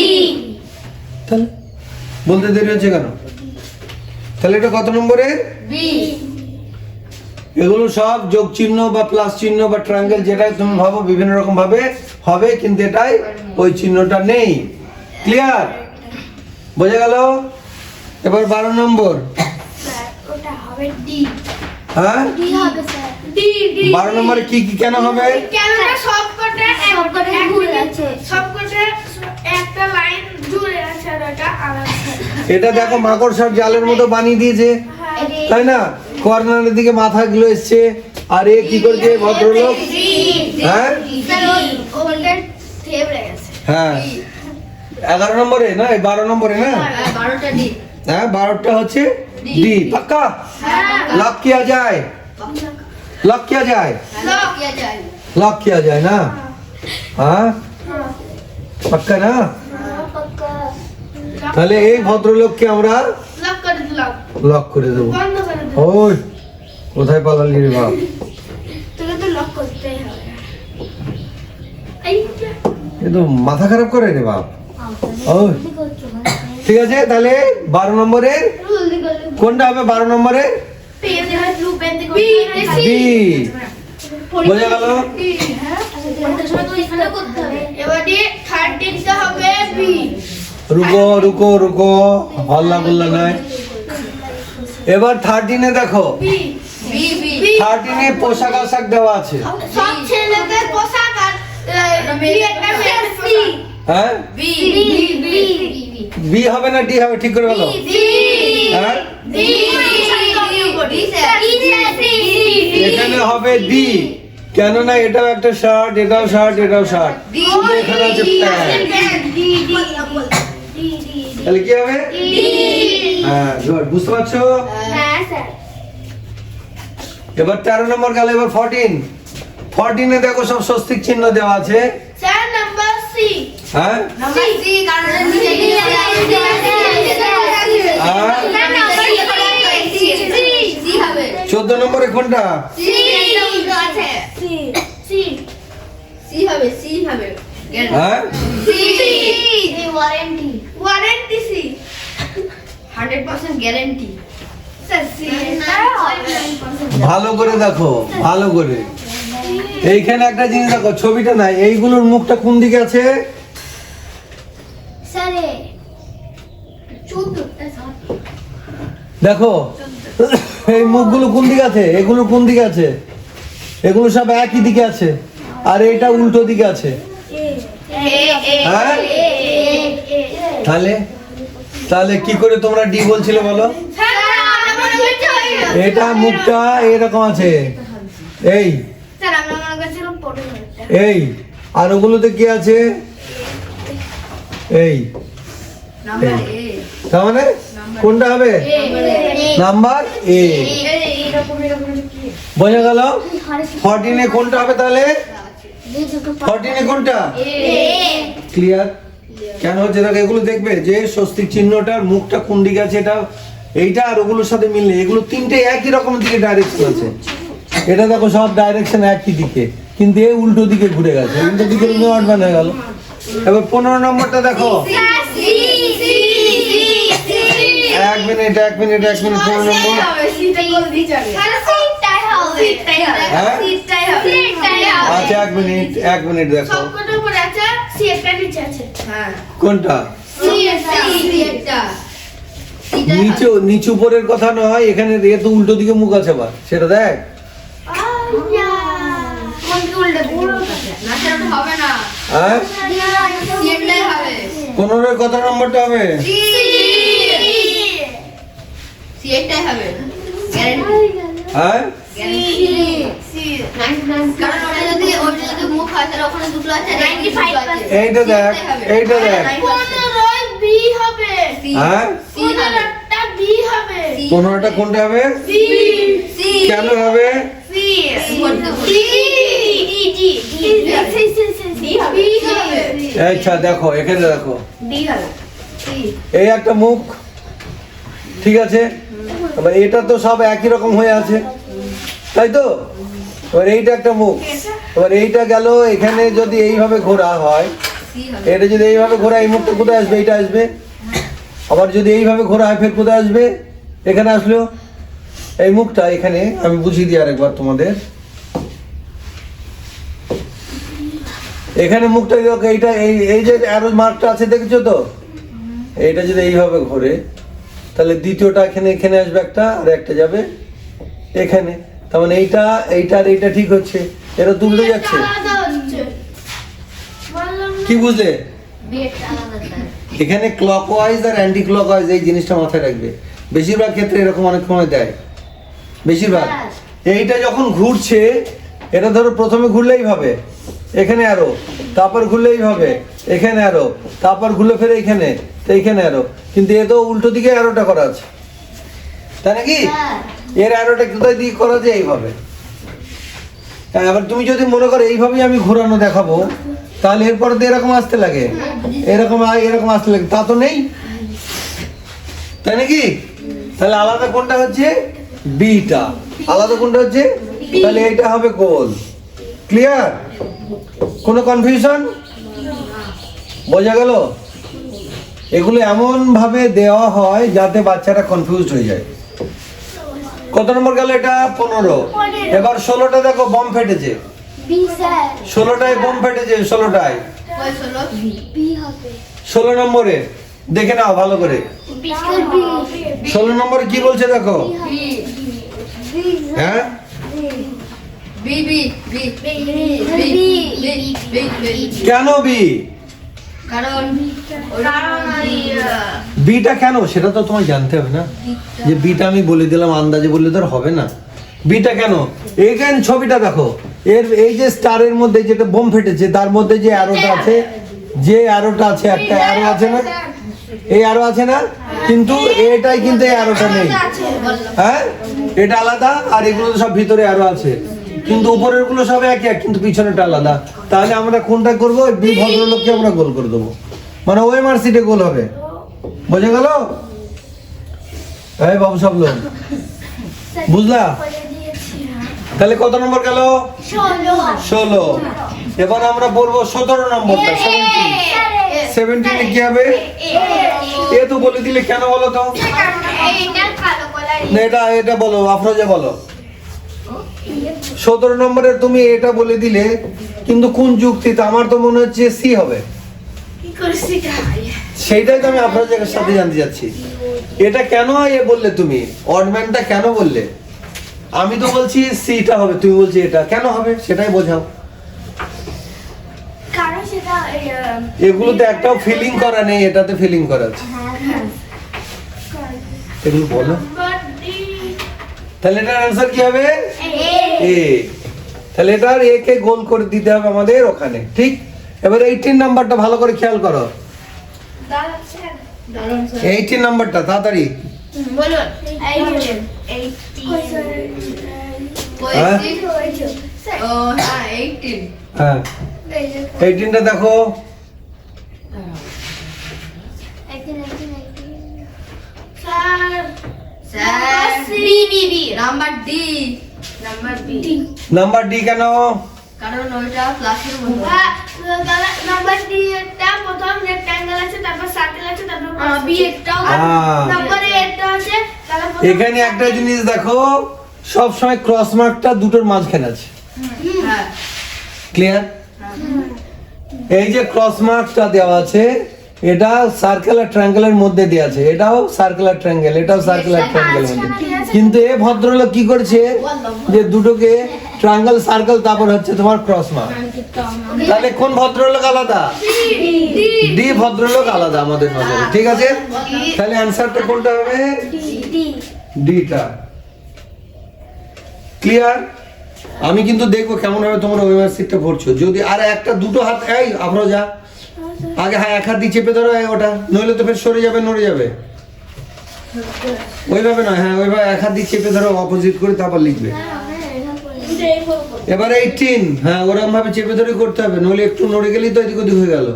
তাহলে বলতে দেরি হচ্ছে কেন? তাহলে এটা কত নম্বরে? বি এগুলো সব যোগ চিহ্ন বা প্লাস চিহ্ন বা ট্রায়াঙ্গেল, যেটাই তুমি ভাবো বিভিন্ন রকম ভাবে হবে, কিন্তু এটাই ওই চিহ্নটা নেই। ক্লিয়ার? বোঝা গেল? এবার 12 নম্বর। স্যার ওটা হবে ডি হ্যাঁ ডি হবে স্যার ডি ডি 12 নম্বরে কি কি কেন হবে? কেননা সবকটা ঘুরে আছে সবকটা একটা লাইন জুড়ে আছে আর ওটা আলাদা এটা দেখো মাকড়সার জালের মতো বানিয়ে দিয়েছে, হ্যাঁ তাই না? কর্নারের দিকে মাথাগুলো এসছে, আর এ কি করছে ভদ্রলোক? হ্যাঁ ওটা থেবড়ে গেছে হ্যাঁ 11 নম্বরে না, 12 নম্বরে না? 12টা ডি হ্যাঁ 12টা হচ্ছে ডি। পাক্কা? হ্যাঁ लॉक किया जाए, लॉक किया जाए, লক কিয়া যায় लॉक किया जाए ना? हाँ पक्का ना? পাক্কা তাহলে এই ভদ্রলোককে আমরা লক করে দিলাম লক করে দেবো। বন্ধ করে দিলাম ওই কোথায় পালালি রে বাপ? তোকে তো লক করতেই হবে এই যে এ তো মাথা খারাপ করে রে বাপ। ওই ঠিক আছে, তাহলে 12 নম্বরের রুল দি গলি কোনটা হবে? 12 নম্বরে পেজ है ब्लू पेन দি বি বি। বোঝা গেল? হ্যাঁ পরীক্ষার সময় তো এখানে করতে হবে এবারে 13 টা হবে বি রুকো রুকো রুকো, হল্লা গুল্লা নাই। এবার 13 এ দেখো, বি বি বি 13 এ পোশাক আশাক দেওয়া আছে। সব ছেলেদের পোশাক আর বি একটা সি হ্যাঁ বি বি বি বি হবে না ডি হবে, ঠিক করে বলো। বি হ্যাঁ বি এখানে হবে ডি, কেননা এটাও একটা শার্ট, এটাও শার্ট, এটাও শার্ট, এখানে আছে প্যান্ট। তাহলে কি হবে? হ্যাঁ গুড, বুঝতে পারছো? হ্যাঁ স্যার এবার 13 নম্বর গেল, এবার 14 এ দেখো সব স্বস্তিক চিহ্ন দেওয়া আছে। স্যার নাম্বার সি হ্যাঁ নাম্বার সি কারণ নিচে সি হবে 14 নম্বরে কোনটা? সি আছে সি সি সি হবে সি হবে হ্যাঁ C warranty warranty C 100% guarantee sir C ভালো করে দেখো, ভালো করে। এইখানে একটা জিনিস দেখো, ছবিটা নাই, এইগুলোর মুখটা কোন দিকে আছে? স্যার দেখো এই মুখগুলো কোন দিকে আছে, এগুলো কোন দিকে আছে? এগুলো সব একই দিকে আছে, আর এটা উল্টো দিকে আছে। হ্যাঁ তাহলে তাহলে কি করে তোমরা ডি বলছিলে বলো? এটা মুখটা এরকম আছে, এই স্যার আমরা মনে করছিলাম 15,000 এই আর ওগুলোতে কি আছে? এই নাম্বার এ তার মানে কোনটা হবে? Number A. বোঝা গেল? 14 এ কোনটা হবে তাহলে? 14 এ কোনটা? ক্লিয়ার? কেন হচ্ছে দেখো, এগুলো দেখবে যে স্বস্তিক চিহ্নটার মুখটা কোন দিকে আছে, এটা এইটা আর ওগুলোর সাথে মিল নেই। এগুলো তিনটে একই রকম দিকে ডাইরেকশন আছে। এটা দেখো সব ডাইরেকশন একই দিকে, কিন্তু এ উল্টো দিকে ঘুরে গেছে, উল্টো দিকে অড ম্যান হয়ে গেল। এবার 15 নম্বরটা দেখো। এক মিনিট 15 নম্বর। হ্যাঁ? আচ্ছা এক মিনিট দেখো সবকটা উপরে আছে, সি একটা নিচে আছে। হ্যাঁ কোনটা নিচু উপরের কথা নয়, এখানে এ তো উল্টো দিকে মুখ আছে, আবার সেটা দেখ। হবে না হ্যাঁ, সিটাই হবে 15 কত নম্বরটা হবে? সিটাই হবে গ্যারান্টি হ্যাঁ, কারণ ওটা যদি মুখ হয় তাহলে ওখানে দুটো আছে 95% এইটা দেখ, এইটা দেখ। 15 বি হবে। হ্যাঁ, 15টা বি হবে। 15টা কোনটা হবে? সি সি কেন হবে? C D D D B হবে। আচ্ছা দেখো, এখানে দেখো, ডি হবে সি এই একটা মুখ, ঠিক আছে। এবার এটা তো সব একই রকম হয়ে আছে, তাই তো? এবার এইটা একটা মুখ, এবার এইটা গেল এখানে, যদি এইভাবে ঘোরা হয়, সি হবে এটা যদি এইভাবে ঘোরা, এই মুখটা কোথায় আসবে? এইটা আসবে। আবার যদি এইভাবে ঘোরা হয়, ফের কোথায় আসবে? এখানে আসলো। এই মুখটা এখানে আমি বুঝিয়ে দিই আরেকবার তোমাদের। এখানে মুখটা দেখো, এইটা এই যে অ্যারো মার্কটা আছে, দেখেছো তো? এইটা যদি এইভাবে ঘোরে, তাহলে দ্বিতীয়টা এখানে আসবে একটা, আর একটা যাবে এখানে। তার মানে এইটা আর এইটা ঠিক হচ্ছে, এটা তুলতে যাচ্ছে। আলাদা হচ্ছে। বললাম না। কি বুঝলে? বিট আলাদা স্যার এখানে ক্লকওয়াইজ আর অ্যান্টি ক্লকওয়াইজ এই জিনিসটা মাথায় রাখবে। বেশিরভাগ ক্ষেত্রে এরকম অনেক সময় দেয়, বেশিরভাগ। এইটা যখন ঘুরছে, এটা ধরো প্রথমে ঘুরলেই ভাবে এখানে আরো, তারপর ঘুরলেই ভাবে এখানে আরো, তারপর ঘুরে ফেরে এখানে, তো এইখানে আরো, কিন্তু এ তো উল্টো দিকে অ্যারোটা করা আছে, তাই নাকি? এর অ্যারোটা কোথায় দিয়ে করা আছে? এইভাবে। হ্যাঁ, এবার তুমি যদি মনে করো এইভাবেই আমি ঘোরানো দেখাবো, তাহলে এরপরে তো এরকম আসতে লাগে, এরকম আসতে লাগে, তা তো নেই, তাই নাকি? তাহলে আলাদা কোনটা হচ্ছে? বিটা। আলাদা কোনটা হচ্ছে? তাহলে এইটা হবে গোল। ক্লিয়ার? কোনো কনফিউশন? বোঝা গেল? এগুলো এমন ভাবে দেওয়া হয় যাতে বাচ্চারা কনফিউজড হয়ে যায়। কত নম্বর গেল? এটা 15। এবার 16টা দেখো, বম ফেটেছে। বি স্যার 16টায় বম ফেটেছে, 16টায়। কই হলো বি হবে। 16 নম্বরে দেখে নাও ভালো করে। বি স্যার বি 16 নম্বরে কি বলছে দেখো। বি হ্যাঁ, B B B B B B B কেন বি? কারণ বিটা কেন সেটা তো তোমায় জানতে হবে না, যে বিটা আমি বলে দিলাম আন্দাজে বললে তো আর হবে না। বিটা কেন? এইখানে ছবিটা দেখো, এর এই যে স্টারের মধ্যে যেটা বোম ফেটেছে, তার মধ্যে যে অ্যারোটা আছে, একটা অ্যারো আছে না? এই অ্যারো আছে না? কিন্তু এটাই কিন্তু এই অ্যারোটা নেই। হ্যাঁ, এটা আলাদা, আর এগুলো সব ভিতরে অ্যারো আছে, কিন্তু উপরের গুলো সব এক, কিন্তু পিছনেরটা আলাদা। তাহলে আমরা কোনটা করবো? বি ভদ্রলোককে আমরা গোল করে দেবো, মানে ওএমআর সিটে গোল হবে। বোঝা গেল? এই বাবু সব লোক বুঝলা? তাহলে কত নম্বর গেল? 16। এবার আমরা বলবো 17 নম্বরটা, 17 কি হবে? এ তো বলে দিলে কেন বলো তো? না, এটা বলো, আফরোজা বলো। 17 নম্বরের তুমি এটা বলে দিলে, কিন্তু কোন যুক্তিতে? আমার তো মনে হচ্ছে সি হবে। সেইটাই তো আমি আফরোজার সাথে জানতে যাচ্ছি। এটা কেন এ বললে তুমি? অডম্যানটা কেন বললে? আমি তো বলছি সিটা হবে, তুমি বলছি এটা কেন হবে, সেটাই বোঝাও। কারণ সেটা এগুলোতে একটাও ফিলিং করা নেই, এটাতে ফিলিং করা আছে। এগুলো বলো। তাহলে এটার অ্যান্সার কি হবে? এ। তাহলে এটার একে গোল করে দিতে হবে আমাদের ওখানে, ঠিক? এবার 18 নাম্বারটা ভালো করে খেয়াল করো, দাঁড়ান স্যার। 18 নাম্বারটা তাড়াতাড়ি। বলুন। 18 হ্যাঁ? ও হ্যাঁ 18 হ্যাঁ 18টা দেখো। Sir B number D number D কেন? কারণ ওইটা প্লাসের মধ্যে নাম্বার ডি একটা প্রথম রেক্ট্যাঙ্গেল আছে, তারপর সার্কেল আছে, তারপর বি একটাও নাম্বার এটা আছে, তাহলে প্রথম এখানে একটা জিনিস দেখো, সব সময় ক্রস মার্কটা দুটোর মাঝখানে আছে, হ্যাঁ ক্লিয়ার? এই যে ক্রস মার্কটা দেওয়া আছে এটা সার্কেল আর ট্রায়াঙ্গেলের মধ্যে দেওয়া আছে, এটাও সার্কেল আর ট্রায়াঙ্গেল, এটাও সার্কেল আর ট্রায়াঙ্গেলের মধ্যে। কিন্তু এ ভদ্রলোক কি করেছে যে দুটোকে ট্রায়াঙ্গেল সার্কেল তারপর হচ্ছে তোমার ক্রস মার্ক। তাহলে কোন ভদ্রলোক আলাদা? ডি ভদ্রলোক আলাদা আমাদের নজরে, ঠিক আছে? তাহলে অ্যানসারটা কোনটা হবে? ডিটা। ক্লিয়ার? আমি কিন্তু দেখবো কেমন ভাবে তোমরা ওয়েবসাইটটা পড়ছো। যদি আর একটা দুটো হাত এই আমরা যা আগে, হ্যাঁ এক হাত দিয়ে চেপে ধরো ওটা, নইলে তো ফের সরে যাবে, নড়ে যাবে। ওইভাবে নয়, হ্যাঁ ওইভাবে এক হাত দিয়ে চেপে ধরো, অপোজিট করে তারপর লিখবে। এবারে 18, হ্যাঁ ওরকম ভাবে চেপে ধরে করতে হবে, নইলে একটু নড়ে গেলেই তো এদিক ওদিক হয়ে গেল।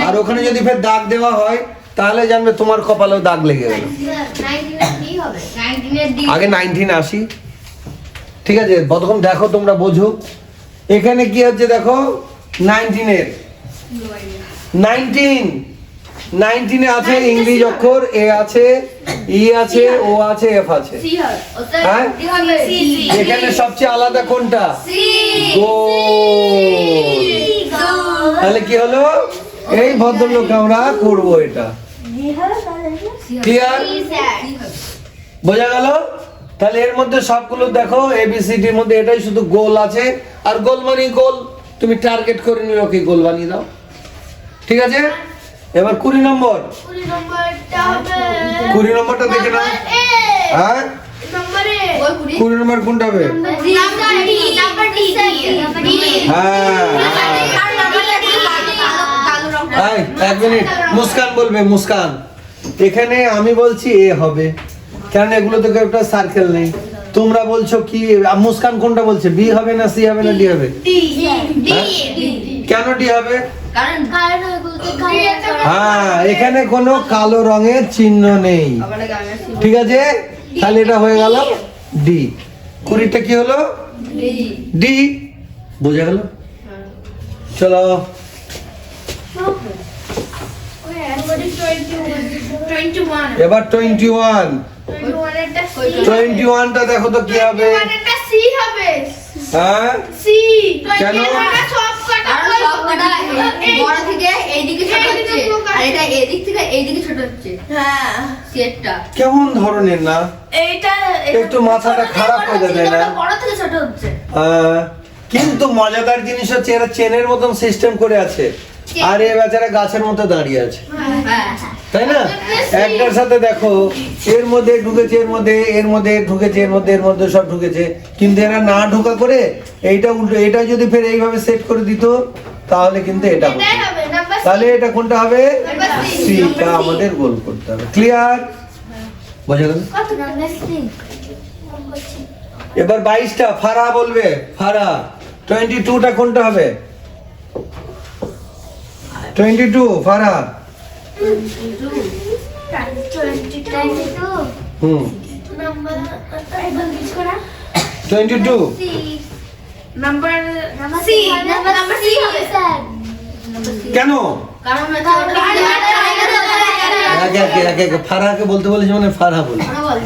আর ওখানে যদি ফের দাগ দেওয়া হয় তাহলে জানবে তোমার কপালেও দাগ লেগে গেল। 19 এর ডি আগে 19 আসি, ঠিক আছে? প্রথম দেখো তোমরা বোঝো এখানে কি হচ্ছে, দেখো 19 এর 19 এ আছে ইংলিশ অক্ষর, এ আছে, ই আছে, ও আছে, এফ আছে। সি হবে ও স্যার হ্যাঁ? ডি হবে সি এখানে সবচেয়ে আলাদা কোনটা? সি গোল। তাহলে কি হলো, এই ভদ্রলোক আমরা করব এটা। ক্লিয়ার? বোঝা গেল? তাহলে এর মধ্যে সবগুলো দেখো এবিসিডির মধ্যে এটাই শুধু গোল আছে, আর গোল মানে গোল, তুমি টার্গেট করে নিয়ে ওকে গোল বানিয়ে দাও, ঠিক আছে? এবার 20 নম্বর, 20 নম্বরটা হবে 20 নম্বরটা দেখে নাও। হ্যাঁ নম্বরে বল পুরি 20 নম্বর কোনটা হবে? নাম্বার ডি হ্যাঁ এই, এক মিনিট, মুস্কান বলবে, মুস্কান। এখানে আমি বলছি এ হবে, কারণ এগুলো তো একটা সার্কেল নেই। তোমরা বলছো কি, মুস্কান কোনটা বলছে? বি হবে না সি হবে না ডি হবে? হ্যাঁ? কেন ডি হবে? কারণ হ্যাঁ এখানে কোনো কালো রঙের চিহ্ন নেই, আমাদের গামের সি ঠিক আছে? তাহলে এটা হয়ে গেল ডি। 20টা কি হলো? ডি। বোঝা গেল? চলো 21 এবার 21। 21টা দেখো তো কি হবে? এটা সি হবে, হ্যাঁ সি কেন? সব কটা কারণ সব কটা বড় থেকে এইদিকে ছোট হচ্ছে আর এটা এদিক থেকে এইদিকে ছোট হচ্ছে হ্যাঁ সেটটা কেমন ধরনের না, এইটা একটু মাথাটা খারাপ হয়ে যায় না? বড় থেকে ছোট হচ্ছে কিন্তু মজাদার জিনিস হচ্ছে এরা চেনের মতন সিস্টেম করে আছে, আর এ বেচারা গাছের মতো দাঁড়িয়ে আছে, হ্যাঁ তাই না? একটার সাথে দেখো এর মধ্যে ঢুকেছে, এর মধ্যে ঢুকেছে, এর মধ্যে সব ঢুকেছে, কিন্তু এরা না ঢোকা করে এইটা উল্টো, এটা যদি ফের এইভাবে সেট করে দিত তাহলে কিন্তু এটা হতো। এটাই হবে নাম্বার তাহলে এটা কোনটা হবে? Number C। সিটা আমাদের গোল করতে হবে। ক্লিয়ার? বোঝা গেল? কত নাম্বার সি এবার 22টা ফারা বলবে, ফারা। 22টা কোনটা হবে? 22 ফারা। 22 হুম নাম্বার একবার কিছু করা 22 নাম্বার সি নাম্বার সি হবে স্যার কেন? কারণ একে ফারাকে বলতে বলেছি মানে ফারা বলি, বল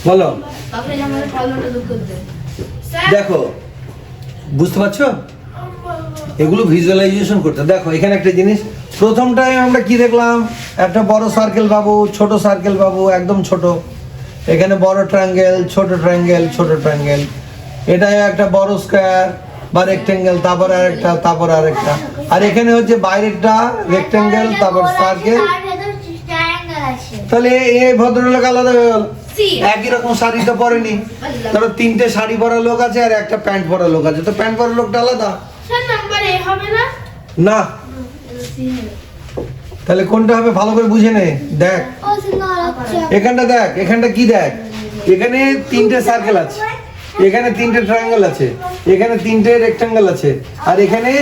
বলো। তারপরে আমাদের কলমটা দুঃখ করতে স্যার দেখো বুঝতে পারছো, এগুলো ভিজুয়ালাইজেশন করতে। দেখো এখানে একটা জিনিস, প্রথমটাই আমরা কি দেখলাম, একটা বড় সার্কেল পাবো, ছোট সার্কেল পাবো, একদম ছোট। এখানে বড় ট্রায়াঙ্গেল, ছোট ট্রায়াঙ্গেল, ছোট ট্রায়াঙ্গেল। এটা একটা বড় স্কয়ার বা রেক্টেঙ্গেল, তারপর আরেকটা, তারপর আরেকটা। আর এখানে হচ্ছে বাইরেরটা রেক্টেঙ্গেল, তারপর সার্কেল। তাহলে এই ভদ্রলোক আলাদা হয়ে গেল। সি একই রকম শাড়ি তো পরেনি, ধরো তিনটে শাড়ি পরা লোক আছে আর একটা প্যান্ট পরা লোক আছে, তো প্যান্ট পরা লোকটা আলাদা স্যার নাম্বার এ হবে না? না। তাহলে কোনটা হবে ভালো করে বুঝে নে, দেখ ও সিঙ্গল আচ্ছা এখানটা দেখ, এখানটা কি দেখ, এখানে তিনটে সার্কেল আছে, এখানে তিনটে ট্রায়াঙ্গেল আছে, এখানে তিনটে রেক্টাঙ্গেল আছে, আর এখানে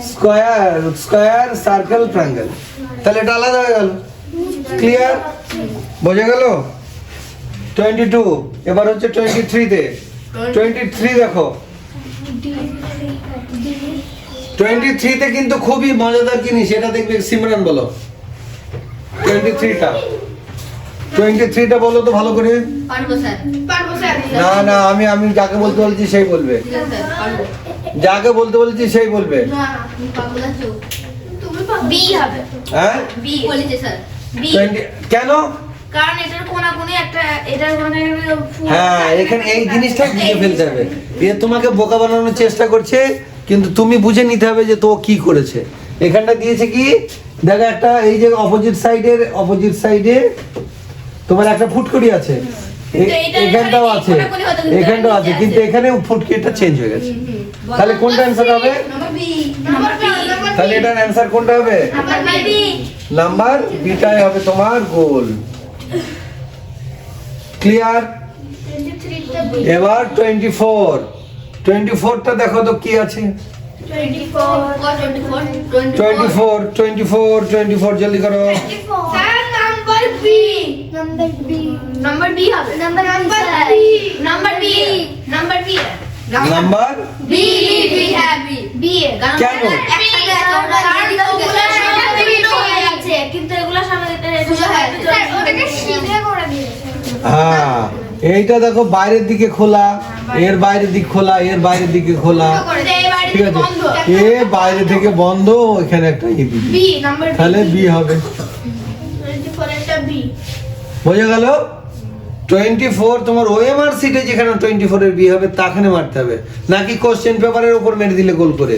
স্কয়ার স্কয়ার সার্কেল ট্রায়াঙ্গেল, তাহলে এটা আলাদা হয়ে গেল। ক্লিয়ার? বোঝা গেল? 22 এবার হচ্ছে 23 তে। 23 দেখো, 23 তে কিন্তু খুবই মজাদার জিনিস, এটা দেখবে সিমরান বলো 23 টা বলো তো ভালো করে। পারবো স্যার। পারবো স্যার। না না, আমি যাকে বলতে বলছি সেই বলবে, ঠিক আছে স্যার, পারবো। যাকে বলতে বলছি সেই বলবে। না, তুমি পাগল আছো। তুমি বি হবে। হ্যাঁ বি বলেছে স্যার। বি 20 কেন? কারণ এটার কোনাকুনি একটা এটার কোনাকুনি হ্যাঁ, এখানে এই জিনিসটা বুঝে ফেলতে হবে, এ তোমাকে বোকা বানানোর চেষ্টা করছে, কিন্তু তুমি বুঝে নিতে হবে যে তো কি করেছে। এখানটা দিয়েছে কি দেখো, একটা এই যে অপোজিট সাইডে তোমার একটা ফুটকড়ি আছে, এখানটাও আছে, এখানটাও আছে, কিন্তু এখানে ফুটকিটা চেঞ্জ হয়ে গেছে। তাহলে কোনটা অ্যান্সার হবে? Number B. নাম্বার বি তাহলে এটার অ্যান্সার কোনটা হবে? নাম্বার বি নাম্বার বিটাই হবে তোমার গোল। ক্লিয়ার? 23 টা বি এবার 24টা দেখো তো কি আছে। 24 জলদি করো। Sir number B number B হবে number B number B number B number B B হ্যাঁ বি। বি কেন? একসাথে আছে, ওটা এদিকে আছে কিন্তু এগুলা সামনে সোজা হয়ে আছে। স্যার ওটাকে সিধে করে দিয়েছে। হ্যাঁ, এইটা দেখো বাইরের দিকে খোলা, এর বাইরের দিক খোলা, এর বাইরের দিকে খোলা, ঠিক আছে, এ বাইরে থেকে বন্ধ, এখানে একটা ই দিবি, বি নাম্বার তাহলে বি হবে। 24 একটা বি বোঝা গেল? 24 তোমার ওএমআর সিটে যেখানে 24 এর বি হবে তাখানে মারতে হবে, নাকি কোশ্চেন পেপারের উপর মেরে দিলে গোল করে।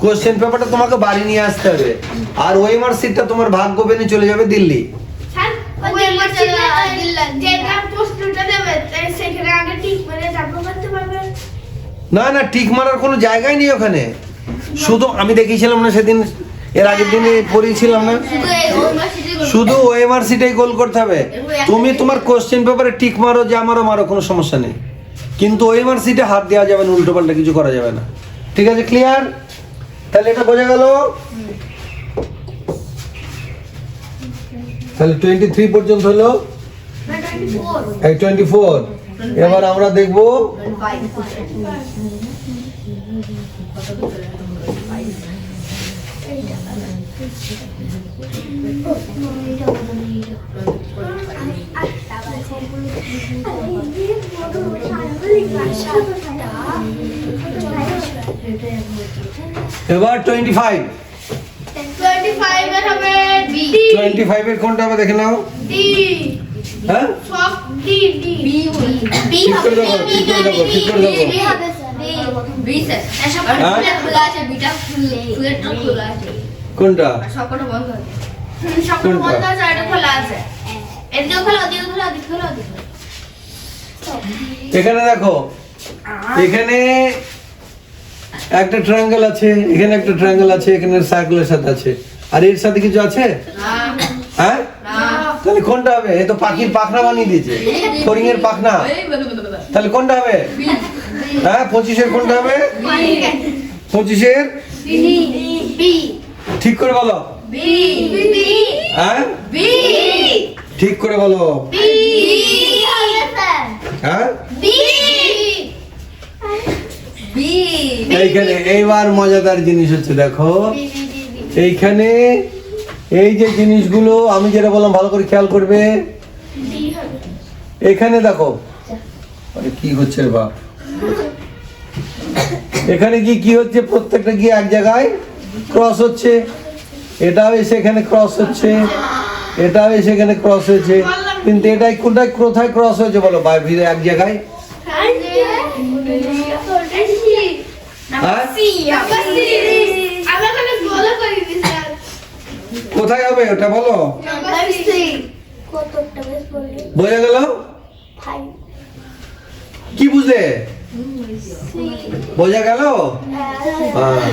কোশ্চেন পেপারটা তোমাকে বাড়ি নিয়ে আসতে হবে, আর ওএমআর সিটটা তোমার ভাগ্য বেনে চলে যাবে দিল্লি। স্যার ওই যেটা প্রশ্নটা দেবে সেখানে আগে ঠিক করে যাবো করতে পারবেন। না না, টিক মারার কোনো জায়গাই নেই ওখানে, শুধু আমি দেখিয়েছিলাম না সেদিন, এর আগের দিনে পড়িয়েছিলাম না, শুধু এই ইউনিভার্সিটি শুধু ওএমআর সিটাই গোল করতে হবে। তুমি তোমার কোশ্চেন পেপারে টিক মারো, যা মারো কোনো সমস্যা নেই, কিন্তু ওএমআর সিটে হাত দেওয়া যাবে না, উল্টো পাল্টা কিছু করা যাবে না। ঠিক আছে? ক্লিয়ার? তাহলে এটা বোঝা গেল। তাহলে 23 পর্যন্ত হলো, না 24 এই 24। এবার আমরা দেখবো এবার 25 25 এর হবে ডি 25 এর কোনটা হবে দেখে নাও। ডি হ্যাঁ, সব ডি ডি বি বলি। বি ঠিক করে হবে দেবো, ঠিক করে দেবো, ঠিক করে দেবো। বি হবে স্যার বি স্যার। এসব হ্যাঁ? খোলা আছে, বিটা ফুলের টপ খোলা আছে, কোনটা? আর সবকটা বন্ধ আছে। সব বন্ধ আছে এটা খোলা আছে এদিকে খোলা, ওদিকে খোলা, ওদিকে খোলা, ওদিকে খোলা। এখানে দেখো, এখানে একটা ট্রায়াঙ্গেল আছে, এখানে একটা ট্রায়াঙ্গেল আছে, এখানে সার্কেলের সাথে আছে, আর এর সাথে কিছু আছে? না হ্যাঁ, না তাহলে কোনটা হবে? এ তো পাখির পাখনা বানিয়ে দিয়েছে, ফড়িং এর পাখনা, এই বলো বলো বলো। তাহলে কোনটা হবে? হ্যাঁ, 25 এর কোনটা হবে? 25 এর বি ঠিক করে বলো। বি বি হ্যাঁ, বি ঠিক করে বলো। বি হবে স্যার হ্যাঁ, বি বি এইখানে এইবার মজাদার জিনিস হচ্ছে দেখো, এইখানে এই যে জিনিসগুলো আমি যেটা বললাম ভালো করে খেয়াল করবে। ডি হবে এখানে দেখো, আরে কি হচ্ছে রে বাপ, এখানে কি হচ্ছে, প্রত্যেকটা গিয়ে এক জায়গায় ক্রস হচ্ছে, এটাও এসে এখানে ক্রস হচ্ছে, এটাও এসে এখানে ক্রস হয়েছে, কিন্তু এটাই কোথায় কোথায় ক্রস হয়েছে বলো? বাইরে এক জায়গায়। হ্যাঁ? কোথায় হবে ওটা বলো? বোঝা গেল? কি বুঝলে? বোঝা গেল? হ্যাঁ।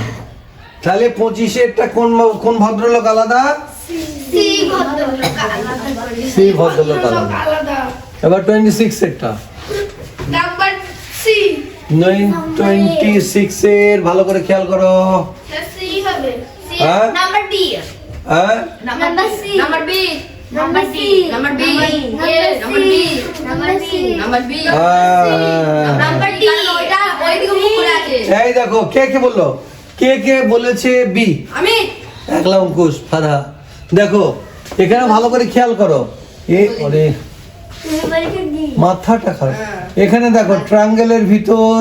তাহলে 25-এরটা কোন ভদ্রলোক আলাদা? সি ভদ্রলোক আলাদা করে। সি ভদ্রলোক আলাদা। আলাদা। এবার 26-এরটা। Number C. 26 এর ভালো করে খেয়াল করো। সি হবে। সি হ্যাঁ? Number D. হ্যাঁ? Number C, number B, number C, number B, number B, number C, number B, number D. ওইটা ওইদিকে মুখ করে আছে। এই দেখো কে বললো? কে বলেছে বি? আমি একলা অঙ্কুশ ফাদা। দেখো এখানে ভালো করে খেয়াল করো। ওরে মাথাটা খারাপ। এখানে দেখো ট্রায়াঙ্গেলের ভিতর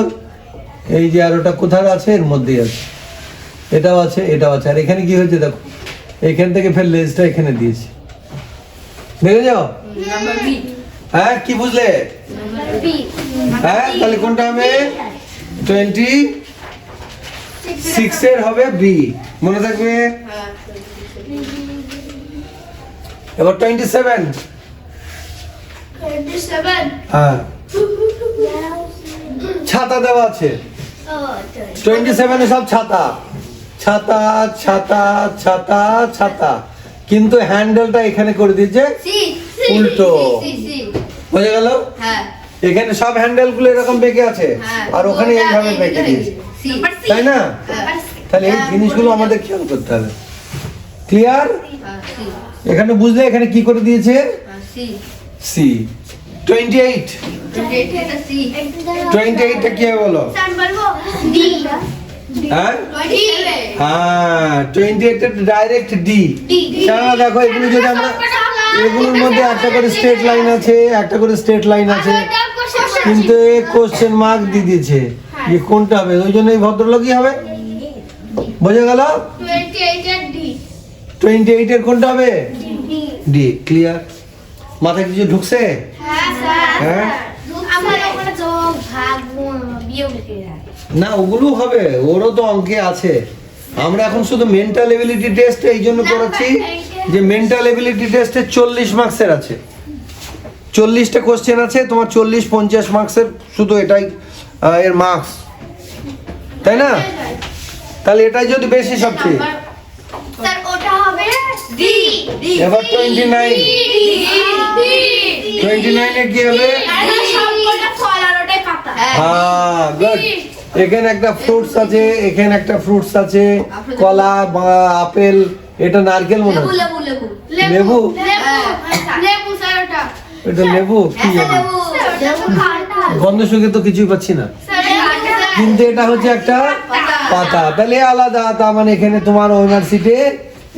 এই যে আরোটা কোথায় আছে, এর মধ্যেই আছে, এটাও আছে, এটাও আছে। আর এখানে কি হয়েছে দেখো, এখান থেকে ফের লেজটা এখানে দিয়েছি, দেখে যাও। নাম্বার বি, হ্যাঁ কি বুঝলে? বি, হ্যাঁ তাহলে কোনটা হবে? 26 এর হবে বি, মনে থাকবে। এবার 27। 27 হ্যাঁ ছাতা দেওয়া আছে। 27 এ সব ছাতা ছাতা ছাতা ছাতা ছাতা, কিন্তু হ্যান্ডেলটা এখানে করে দিয়েছে সি, উল্টো। সি, সি, বোঝা গেল? হ্যাঁ, এখানে সব হ্যান্ডেল গুলো এরকম বেঁকে আছে, হ্যাঁ। আর ওখানে এইভাবে বেঁকে দিয়েছে, সি, তাই না? তাহলে এই জিনিসগুলো আমাদের খেয়াল করতে হবে। ক্লিয়ার? হ্যাঁ, সি, এখানে বুঝলে এখানে কি করে দিয়েছে? হ্যাঁ, সি, সি। 28 এটা সি, 28 টা কি হবে বলো? স্যার বলবো ডি। হ্যাঁ 27, হ্যাঁ 28 টা ডাইরেক্ট ডি। ডি। কেননা দেখো এগুলো যদি আমরা, এগুলোর মধ্যে একটা করে স্ট্রেট লাইন আছে, একটা করে স্ট্রেট লাইন আছে, কিন্তু এই কোশ্চেন মার্ক দিয়ে দিয়েছে যে কোনটা হবে, ওই জন্য এই ভদ্রলোকই হবে। বোঝা গেল? 28 এর ডি। 28 এর কোনটা হবে? ডি। ক্লিয়ার? মাথায় কিছু ঢুকছে? হ্যাঁ স্যার। হ্যাঁ আমার ওখানে তো ভাগ বিয়োগ না, ওগুলো হবে, ওরও তো অঙ্কে আছে। আমরা এখন শুধু মেন্টাল এবিলিটি টেস্ট এই জন্য করাচ্ছি যে মেন্টাল এবিলিটি টেস্টে 40 মার্কসের আছে, 40টা কোশ্চেন আছে তোমার, 40-50 মার্কসের, শুধু এটাই এর মার্কস, তাই না? তাহলে এটাই যদি বেশি সবচেয়ে। স্যার ওটা হবে ডি। এবার 29 এ কি হবে? আরে সবকটা ফল আর ওটাই পাতা। হ্যাঁ গুড। এখানে একটা ফ্রুটস আছে, এখানে একটা ফ্রুটস আছে, কলা বা আপেল, এটা নারকেল মনে লেবু, হয়। লেবু, লেবু, লেবু? লেবু স্যার ওটা। এটা লেবু কি একটা জানি, লেবু, লেবু খাটা। গন্ধ শুকে তো কিছুই পাচ্ছি না, স্যার কিন্তু এটা হচ্ছে একটা পাতা। তাহলে আলাদা, তার মানে এখানে তোমার ওনার সিটে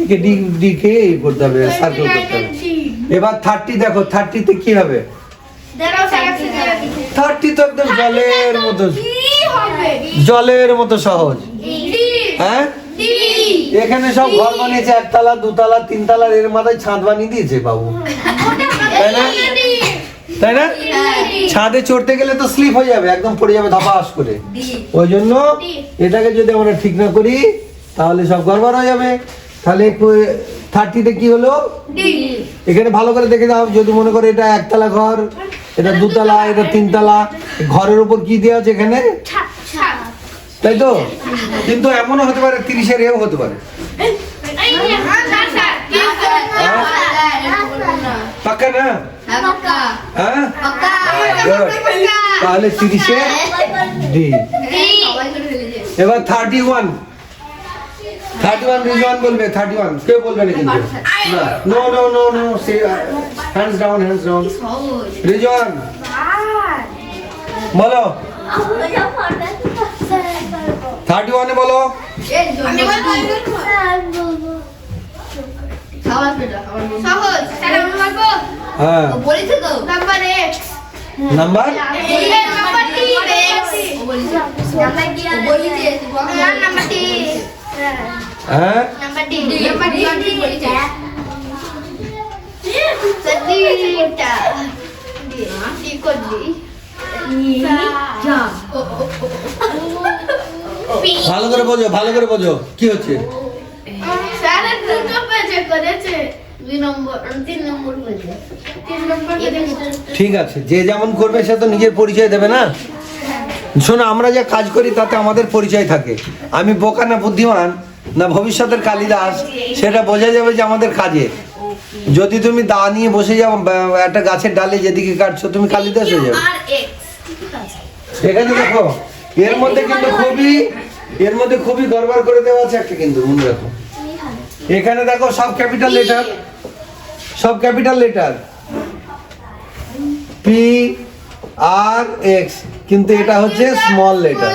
একে ডি ডি কে এই করতে হবে, সার্কেল করতে হবে। এবার 30 দেখো, 30 তে কি হবে? 30 তো একদম জলের মতো, জলের মতো সহজ। হ্যাঁ এখানে সব ঘর বানিয়েছে, একতলা, দুতলা, তিনতলা, এর মাথায় ছাদ বানিয়ে দিয়েছে বাবু, তাই না? তাই না? ছাদে চড়তে গেলে তো স্লিপ হয়ে যাবে, একদম পড়ে যাবে ধাপাস করে। ডি, ওই জন্য এটাকে যদি আমরা ঠিক না করি তাহলে সব গড়বড় হয়ে যাবে। তাহলে 30 তে কি হলো? এখানে ভালো করে দেখে দাও, যদি মনে করো এটা একতলা ঘর, এটা দুতলা, এটা তিনতলা, ঘরের উপর কি দেওয়া আছে এখানে, তাই তো? কিন্তু এমনও হতে পারে 30-এর এও হতে পারে, পাক্কা না? হ্যাঁ, পাক্কা, হ্যাঁ পাক্কা, Good. তাহলে 30-এ ডি। সবাই করে ফেলেছে। এবার 31 রিজওয়ান বলবে। 31 কেউ বলবে না কিন্তু, না, নো নো নো নো, সে হ্যান্ডস ডাউন, হ্যান্ডস ডাউন। সহজ। রিজওয়ান বলো, 31 এ বলো। এই জন্য খাবার পেটা, খাবার বলবো। সহজ স্যার আমি বলবো হ্যাঁ ও বলেছে তো। Number x. Number number T X. ও বলেছে। ও বলেছে, তুই বল। নাম্বার টি। হ্যাঁ নাম্বার টি। ডি, নাম্বার টি ডি বলেছে। সত্যিটা ডি করলি। যা। ভালো করে বোঝো, ভালো করে বোঝো কি হচ্ছে। স্যার দুটো পেজে করেছে 2 নম্বর 3 নম্বর পেজে 3 ঠিক আছে, যে যেমন করবে সে তো নিজের পরিচয় দেবে না। শোনো, আমরা যে কাজ করি তাতে আমাদের পরিচয় থাকে। আমি বোকা না বুদ্ধিমান না ভবিষ্যতের কালিদাস সেটা বোঝা যাবে যে আমাদের কাজে। যদি তুমি দা নিয়ে বসে যাও একটা গাছের ডালে, যেদিকে কাটছো তুমি কালিদাস হয়ে যাবে। এখানে দেখো এর মধ্যে খুবই গড়বড় করে দেওয়া আছে একটা, কিন্তু মনে রাখো এখানে দেখো সব capital letter P R x, কিন্তু এটা হচ্ছে স্মল লেটার।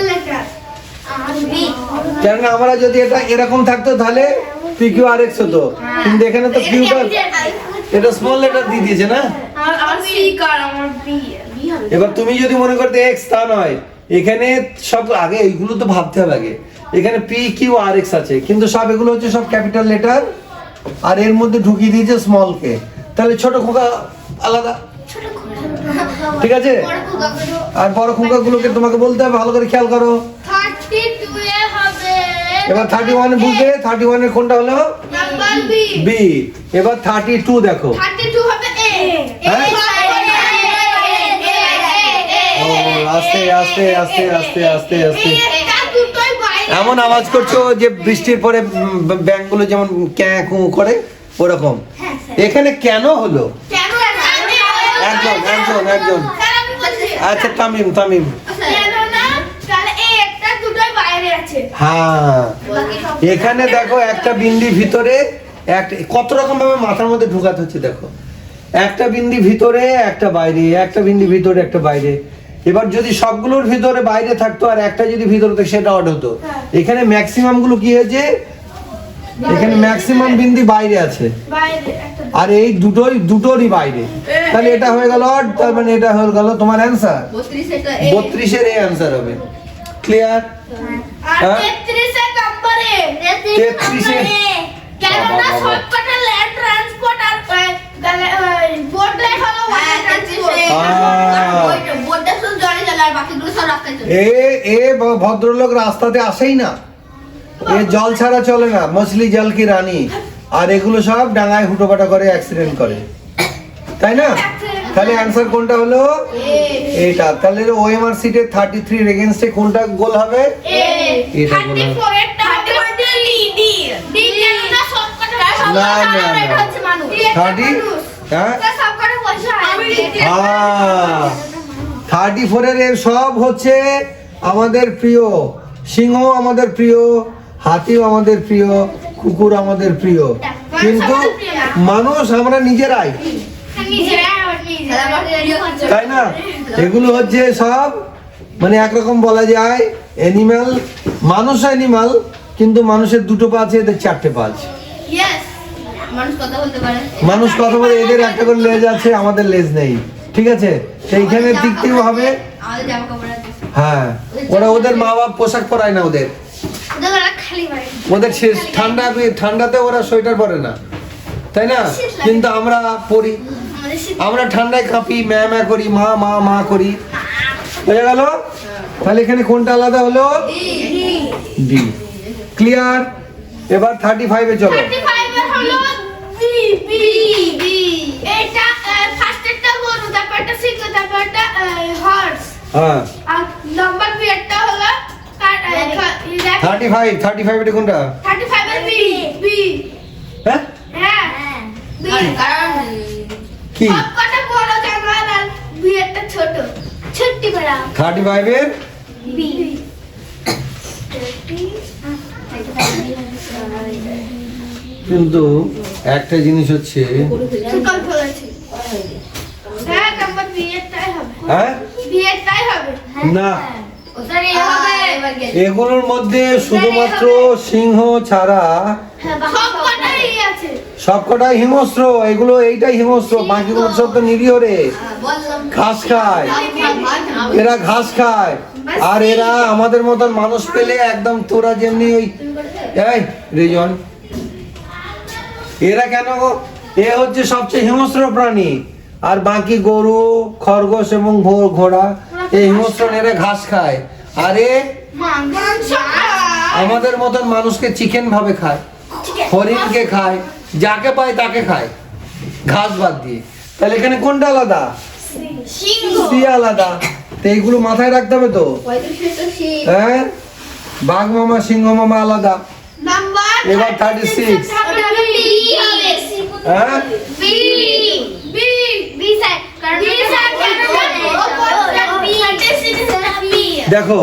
কেননা আমরা যদি এটা এরকম থাকতো তাহলে পি কিউ আর এক্স হতো, কিন্তু এখানে তো কিউটা এটা স্মল লেটার দিয়ে দিয়েছে না। এবার তুমি যদি মনে করতে এক্স, তা নয়, এখানে সব আগে এইগুলো তো ভাবতে হবে আগে। এখানে পি কিউ আর এক্স আছে, কিন্তু সব এগুলো হচ্ছে সব ক্যাপিটাল লেটার, আর এর মধ্যে ঢুকিয়ে দিয়েছে স্মল কে। তাহলে ছোট খোকা আলাদা, ঠিক আছে? আর বড় খোকা গুলোকে তোমাকে বলতে হবে, ভালো করে খেয়াল করো। এবার 31 বুঝবে, 31 এর কোনটা হলো বি। এবার 32 দেখো, আস্তে আস্তে আস্তে আস্তে আস্তে আস্তে এমন আওয়াজ করছো যে বৃষ্টির পরে ব্যাঙগুলো যেমন ক্যাঁ কু করে ওরকম। এখানে কেন হলো? একজন আচ্ছা, তামিম হ্যাঁ, এখানে দেখো একটা বিন্দি ভিতরে কত রকম ভাবে মাথার মধ্যে ঢুকাতে হচ্ছে। দেখো একটা বিন্দি ভিতরে একটা বাইরে, একটা বিন্দি ভিতরে একটা বাইরে। এবার যদি সবগুলোর ভিতরে বাইরে থাকতো আর একটা যদি ভিতরে থাকতো সেটা অড হতো। এখানে ম্যাক্সিমাম গুলো কি হয়েছে, এখানে ম্যাক্সিমাম বিন্দি বাইরে আছে আর এই দুটোরই বাইরে, তাহলে এটা হয়ে গেল অড। তার মানে এটা হয়ে গেল তোমার অ্যান্সার 32 এর এই অ্যান্সার হবে। ক্লিয়ার? হ্যাঁ, 33 কেননা সবকটা ল্যান্ড ট্রান্সপোর্ট আর বোট লাইন হলো ওয়াটার ট্রান্সপোর্ট। এ ভদ্রলোক রাস্তাতে আসেই না, এ জল ছাড়া চলে না, মছলি জল কি রানী। আর এগুলো সব ডাঙায় হুটোপাটা করে, অ্যাক্সিডেন্ট করে, তাই না? তাহলে অ্যান্সার কোনটা হলো? এটা। তাহলে ওএমআর সিটে 33 এর এগেইনস্টে কোনটা গোল হবে? এটা গোল হবে। 34 এরটা হবে ডি কেননা সবকটা না 30 হ্যাঁ 34 এর সব হচ্ছে আমাদের প্রিয়। সিংহ আমাদের প্রিয়, হাতিও আমাদের প্রিয়, কুকুর আমাদের প্রিয়, কিন্তু মানুষ আমরা নিজেরাই, তাই না? এগুলো হচ্ছে সব মানে একরকম বলা যায় অ্যানিমাল। মানুষ অ্যানিমাল, কিন্তু মানুষের দুটো পা আছে, এদের 4টে পা আছে। মানুষ কথা বলে, এদের একটা করে লেজ আছে, আমাদের লেজ নেই, ঠিক আছে? সেইখানে দিকতেও হবে। হ্যাঁ, ওদের মা বাপ পোশাক পরায় না, ওদের ঠান্ডাতে ওরা সোয়েটার পরে না, তাই না? কিন্তু আমরা পরি, আমরা ঠান্ডায় কাঁপি, ম্যা করি, মা করি, বোঝা গেল? তাহলে এখানে কোনটা আলাদা হলো? ডি। ক্লিয়ার? এবার 35 এ চলো। 35 এর হলো বি। এটা ফার্স্টেরটা গরু, তারপরটা সিংহ, তারপরটা হর্স। হ্যাঁ, আর নাম্বার বি এরটা হলো 35 এটা কোনটা? 35 এর বি। হ্যাঁ বি কি? সবকটা বড় জামার আর বি একটা ছোট বড়। 35 এর বি। কিন্তু একটা জিনিস হচ্ছে, সুকাল বলেছি হ্যাঁ, নাম্বার বি এরটাই হবে। হ্যাঁ বি এরটাই হবে না, এগুলোর মধ্যে শুধুমাত্র সিংহ ছাড়া সবকটাই আছে, সবকটাই হিংস্র। এগুলো এইটাই হিংস্র, বাকিগুলো সব তো নিরীহ রে, ঘাস খায়, এরা ঘাস খায়। আর এরা আমাদের মতন মানুষ পেলে একদম তোরা যেমনি ওই এই রিজন, এরা কেন গো? এ হচ্ছে সবচেয়ে হিংস্র প্রাণী। আর বাকি গরু, খরগোশ এবং ঘোড়া এই হিংস্র, এরা ঘাস খায়। আরে মাংস আমাদের মতন মানুষকে চিকেন ভাবে খায়, হরিণকে খায়, যাকে পায় তাকে খায়, ঘাস বাদ দিয়ে। তাহলে এখানে কোনটা আলাদা? সিংহ সি আলাদা। তো এইগুলো মাথায় রাখতে হবে তো। 35 তো সি। হ্যাঁ, বাঘ মামা সিংহ মামা আলাদা। নাম্বার এবার 36। ওটা হবে বি হবে হ্যাঁ, বি বি বি স্যার কারণ বি স্যার বি 36 বি দেখো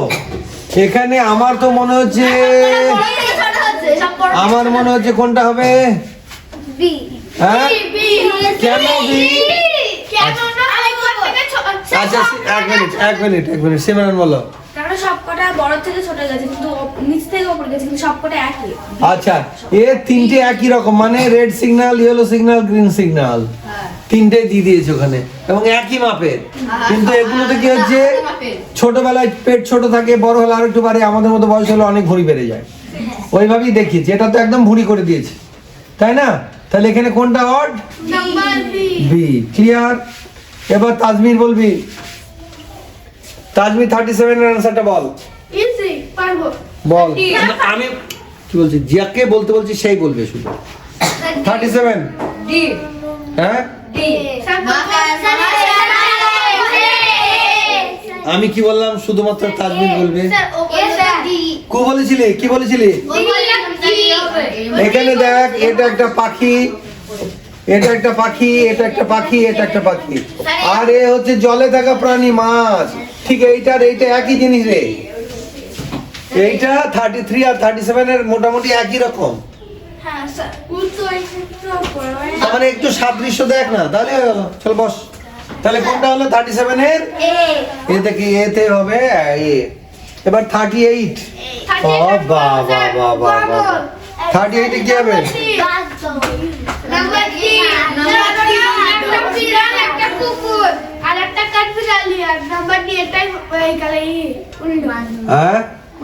এখানে আমার তো মনে হচ্ছে, আমার মনে হচ্ছে কোনটা হবে? বি হ্যাঁ, কেন বি? কেন না উপর থেকে আচ্ছা এক মিনিট সিমরান বলো। কারণ সবকটা বড় থেকে ছোট গেছে কিন্তু নিচ থেকে উপরে গেছে কিন্তু সবকটা একই। আচ্ছা, এ তিনটে একই রকম, মানে red signal, yellow signal, green signal, তিনটে দিয়ে দিয়েছে ওখানে এবং একই মাপের। কিন্তু এগুলোতে কি হচ্ছে, ছোটবেলায় পেট ছোট থাকে, বড় হলে আর একটু বাড়ে, আমাদের মতো বয়স হলে অনেক ভুঁড়ি বেড়ে যায়। ওইভাবেই দেখিয়েছি, এটা তো একদম ভুঁড়ি করে দিয়েছে, তাই না? তাহলে এখানে কোনটা odd? Number B B. Clear? এবার তাজমির বলবি। তাজমির 37 এর অ্যানসারটা বল। ইজি পারবো বল। আমি কি বলছি, যাকে বলতে বলছি সেই বলবে শুধু। 37। ডি হ্যাঁ, ডি আমি কি বললাম? শুধুমাত্র তাজমির বলবে। স্যার ওকে স্যার ডি কো বলেছিলি? কি বলেছিলি? এখানে দেখ, এটা একটা পাখি, এটা একটা পাখি, এটা একটা পাখি, এটা একটা পাখি, আর এ হচ্ছে জলে থাকা প্রাণী, মাছ। ঠিক এইটার এইটা একই জিনিস রে। এইটা 33 আর 37 এর মোটামুটি একই রকম। হ্যাঁ স্যার উল্টো একটু পড়বে মানে একটু সাদৃশ্য দেখ না, তাহলে হয়ে গেল। চল বস। তাহলে কোনটা হলো 37 এর? এ এতে কি এতে হবে এ। এবার 38। ও বাবা বাবা বাবা, 38 এ কি হবে? নাম্বার 3 একটা বিড়াল একটা কুকুর আর একটা কাঠবিড়ালি আর নাম্বার ডি এটাই এই কালাই উল্টো হ্যাঁ,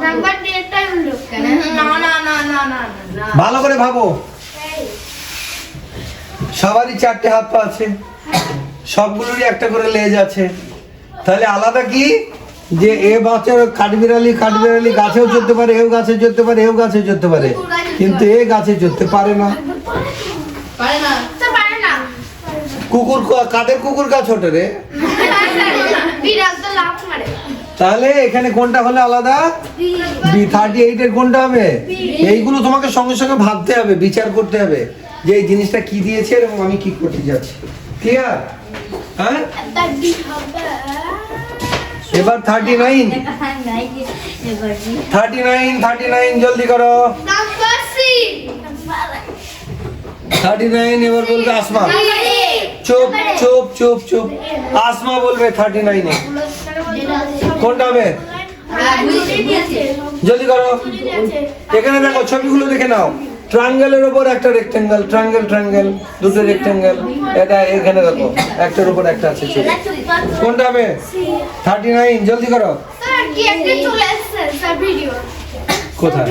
নাম্বার ডি এটাই উল্টো না ভালো করে ভাবো। সবারই 4টে হাত পা আছে, সবগুলোরই একটা করে লেজ আছে, তাহলে আলাদা কি যে এ বাচ্চার কাঠবিড়ালি গাছেও চড়তে পারে, এও গাছে চড়তে পারে, এও গাছে চড়তে পারে, কিন্তু এ গাছে চড়তে পারে না। পারে না তো পারে না কুকুর, কাদের কুকুর গাছ ওঠে রে? বিড়াল তো লাফ মারে তাহলে এখানে কোনটা হলে আলাদা? বি। 38 এর কোনটা হবে? এইগুলো তোমাকে সঙ্গে সঙ্গে ভাবতে হবে, বিচার করতে হবে যে এই জিনিসটা কি দিয়েছে এবং আমি কি করতে যাচ্ছি। ক্লিয়ার? হ্যাঁ, একটা ডি হবে এবার 39 জলদি করো। নাম্বার সি 39 এবার বলবে আসমা। চুপ চুপ চুপ চুপ, আসমা বলবে 39 এ কোনটা হবে? জলদি করো। এখানে দেখো, ছবিগুলো দেখে নাও। ট্রায়াঙ্গেলের উপর একটা রেক্টেঙ্গেল, ট্রায়াঙ্গেল, দুটো রেক্টেঙ্গেল, এটা এখানে দেখো একটার উপর একটা আছে ছবি। কোনটা হবে? 39। জলদি করো। স্যার কি একটা চলে আসছে স্যার ভিডিও কোথায়?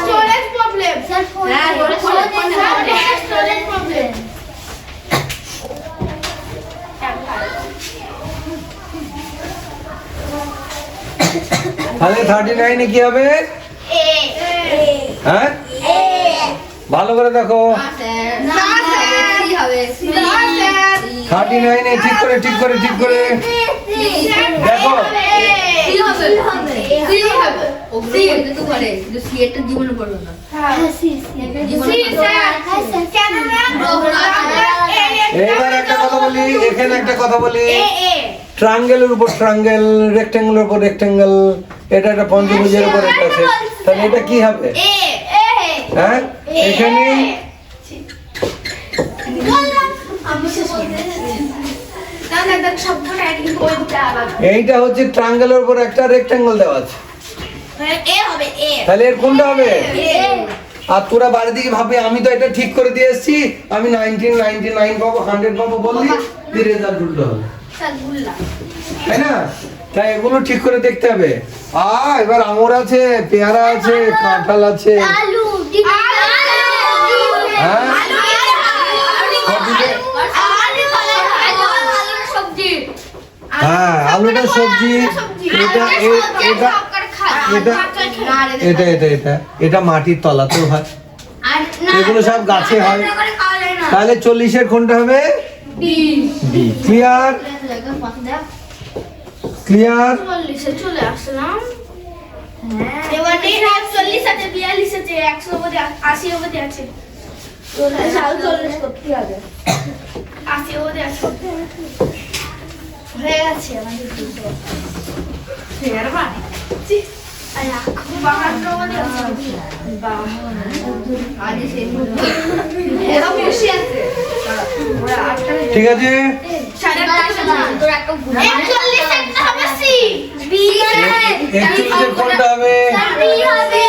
স্টোরেজ প্রবলেম স্যার হ্যাঁ, স্টোরেজ প্রবলেম তাহলে 39 এ কি হবে? এ হ্যাঁ, ভালো করে দেখো। না স্যার কি হবে 39 এ ঠিক করে দেখো। কি হবে সি হবে ও সি এটা তো করে কিন্তু সি এটা জীবনে পড়বে না এবার একটা কথা বলি, এখানে একটা কথা বলি। ট্রায়াঙ্গেলের উপর ট্রায়াঙ্গেল, রেক্টেঙ্গেলের উপর রেক্টেঙ্গেল, এটা একটা পঞ্চভুজের উপর এটা আছে, তাহলে এটা কি হবে? হ্যাঁ, এখানে এইটা হচ্ছে ট্রায়াঙ্গেলের উপর একটা রেক্টেঙ্গেল দেওয়া আছে, তাহলে এর কোনটা হবে? আর তোরা বাড়ি দিকে ভাববে আমি তো এটা ঠিক করে দিয়ে এসেছি, আমি 99 পাবো, 100 পাবো বললি দিয়ে রেজাল্ট উল্টো হবে, তাই না? তাই এগুলো ঠিক করে দেখতে হবে। এবার আঙুর আছে, পেয়ারা আছে, কাঁঠাল আছে, হ্যাঁ, হ্যাঁ, আলুটা সবজি, এটা মাটির তলাতেও হয়, এগুলো সব গাছে হয়। তাহলে 40 এর কোনটা হবে? ডি ক্লিয়ার ক্লিয়ার 40-এ চলে আসলাম। এবারে 41 আছে, 42 আছে, 100 অবধি 80 অবধি আছে। 40 করতে হবে। 80 অবধি আছে। হয়ে গেছে আমাদের দুটো। আরে এখন 52 অবধি আছে। এরা বেশি আছে। ঠিক আছে 41 একটা হবে সি। বি 41 এর কোনটা হবে হবে।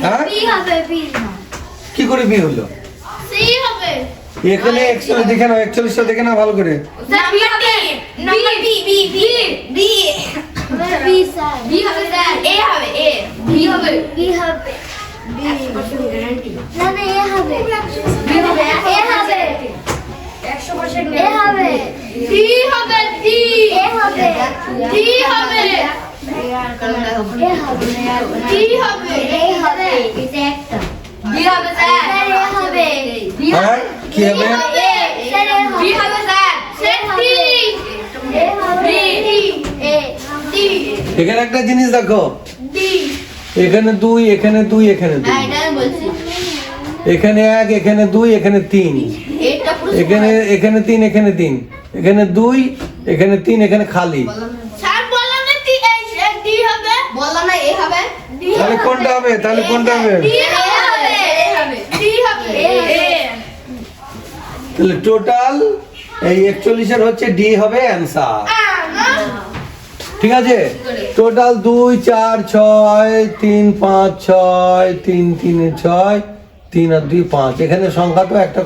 হ্যাঁ বি হবে বি। কি করে বি হলো সি হবে। এখানে 41 দেখে নাও 41টা দেখে নাও ভালো করে number B B B B B sir. B হবে স্যার, এ হবে, এ বি হবে, বি হবে। B 100% guarantee. না না এ হবে। বি হবে, এ হবে। 100% এ হবে। ডি হবে ডি। এ হবে। ডি হবে। এ হবে। ডি হবে। এ হবে। এটা একটা। বি হবে স্যার, স্যার এ হবে। বি হ্যাঁ কি হবে স্যার এ হবে। বি হবে স্যার, স্যার ডি। এ হবে। ডি। এ ডি এখানে একটা জিনিস দেখো ডি। এখানে 2 এখানে 2 এখানে 2 হ্যাঁ এটা আমি বলছি। এখানে 1 এখানে 2 এখানে 3 এটা পুরো এখানে 3 এখানে 3 এখানে 2 এখানে 3 এখানে খালি স্যার বললাম না ডি হবে। বললাম না এ হবে, ডি তাহলে কোনটা হবে তাহলে কোনটা হবে ডি হবে। ডি হবে। এ তাহলে টোটাল এই 41 এর হচ্ছে ডি হবে অ্যানসার ঠিক আছে টোটাল 2 4 6 3 5 6 3 3 6 3 আর 2 5 এখানে সংখ্যা তো একটা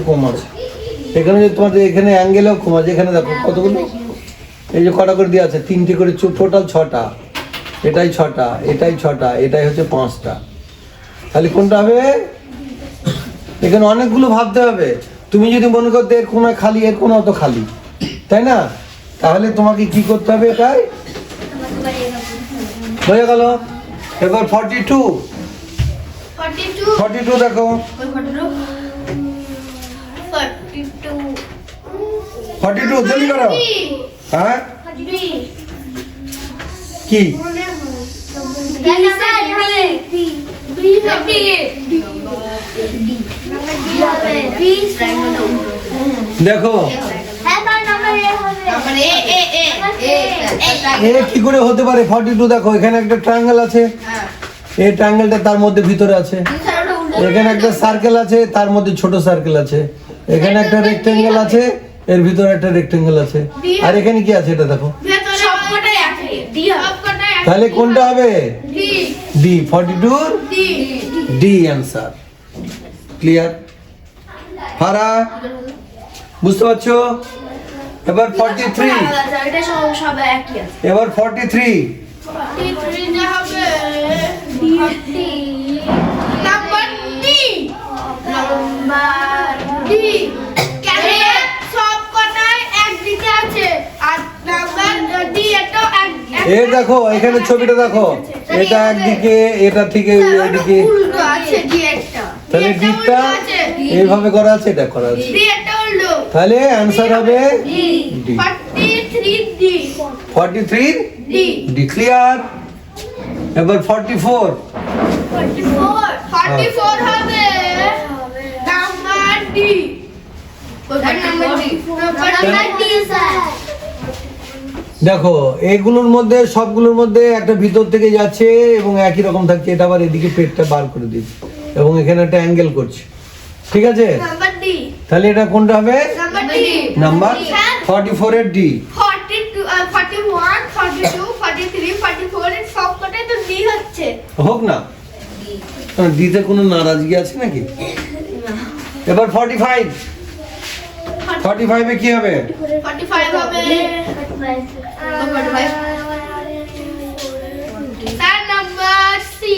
কম আছে এখানে যে তোমাদের এখানে অ্যাঙ্গেলও কম আছে এখানে দেখো কতগুলো এই যে কটা করে দিয়ে আছে 3টে করে টোটাল 6টা এটাই 6টা এটাই 6টা এটাই হচ্ছে 5টা তাহলে কোনটা হবে এখানে অনেকগুলো ভাবতে হবে তুমি যদি মনে করতে এর কোনো খালি এর কোনো তো খালি তাই না তাহলে তোমাকে কি করতে হবে এটাই হয়ে গেল এবার 42 42 দেখো ওই ফটোটা 42 42 জলদি করো হ্যাঁ কি দেখো এ কি করে হতে পারে 42 দেখো এখানে একটা ট্রায়াঙ্গেল আছে এই ট্রায়াঙ্গেলটা তার মধ্যে ভিতরে আছে এখানে একটা সার্কেল আছে তার মধ্যে ছোট সার্কেল আছে এখানে একটা রেক্টেঙ্গেল আছে এর ভিতরে একটা রেক্টেঙ্গেল আছে আর এখানে কি আছে এটা দেখো সবকটাই আছে। ডি সবকটাই আছে। তাহলে কোনটা হবে D D 42 D D answer clear ফারা বুঝতে পারছো এবার 43 এটা সব একই আছে। এবার 43 43 যা হবে ডি নাম্বার ডি ডি কেন সবকটাই একদিকে আছে আর নাম্বার ডি এটা এ দেখো এখানে ছবিটা দেখো এটা একদিকে এটা ঠিক ওইদিকে উল্টো আছে ডি একটা। তাহলে ডিটা এইভাবে করা আছে এটা করা আছে ডি একটা উল্টো। তাহলে অ্যান্সার হবে D D 43 D 43 D D clear এবার 44 44 হবে number D number D. Number D sir. দেখো এইগুলোর মধ্যে সবগুলোর মধ্যে একটা ভিতর থেকে যাচ্ছে এবং একই রকম থাকছে এটা আবার এদিকে পেটটা বার করে দিচ্ছে এবং এখানে একটা অ্যাঙ্গেল করছে ঠিক আছে নাম্বার ডি তাহলে এটা কোনটা হবে নাম্বার ডি নাম্বার 44 এর ডি 42 41 42 43 44 এর সবকটাই তো ডি হচ্ছে। হোক না ডিতে কোনো নারাজগি আছে নাকি এবার 45 45 এ কি হবে 45 হবে স্যার নাম্বার সি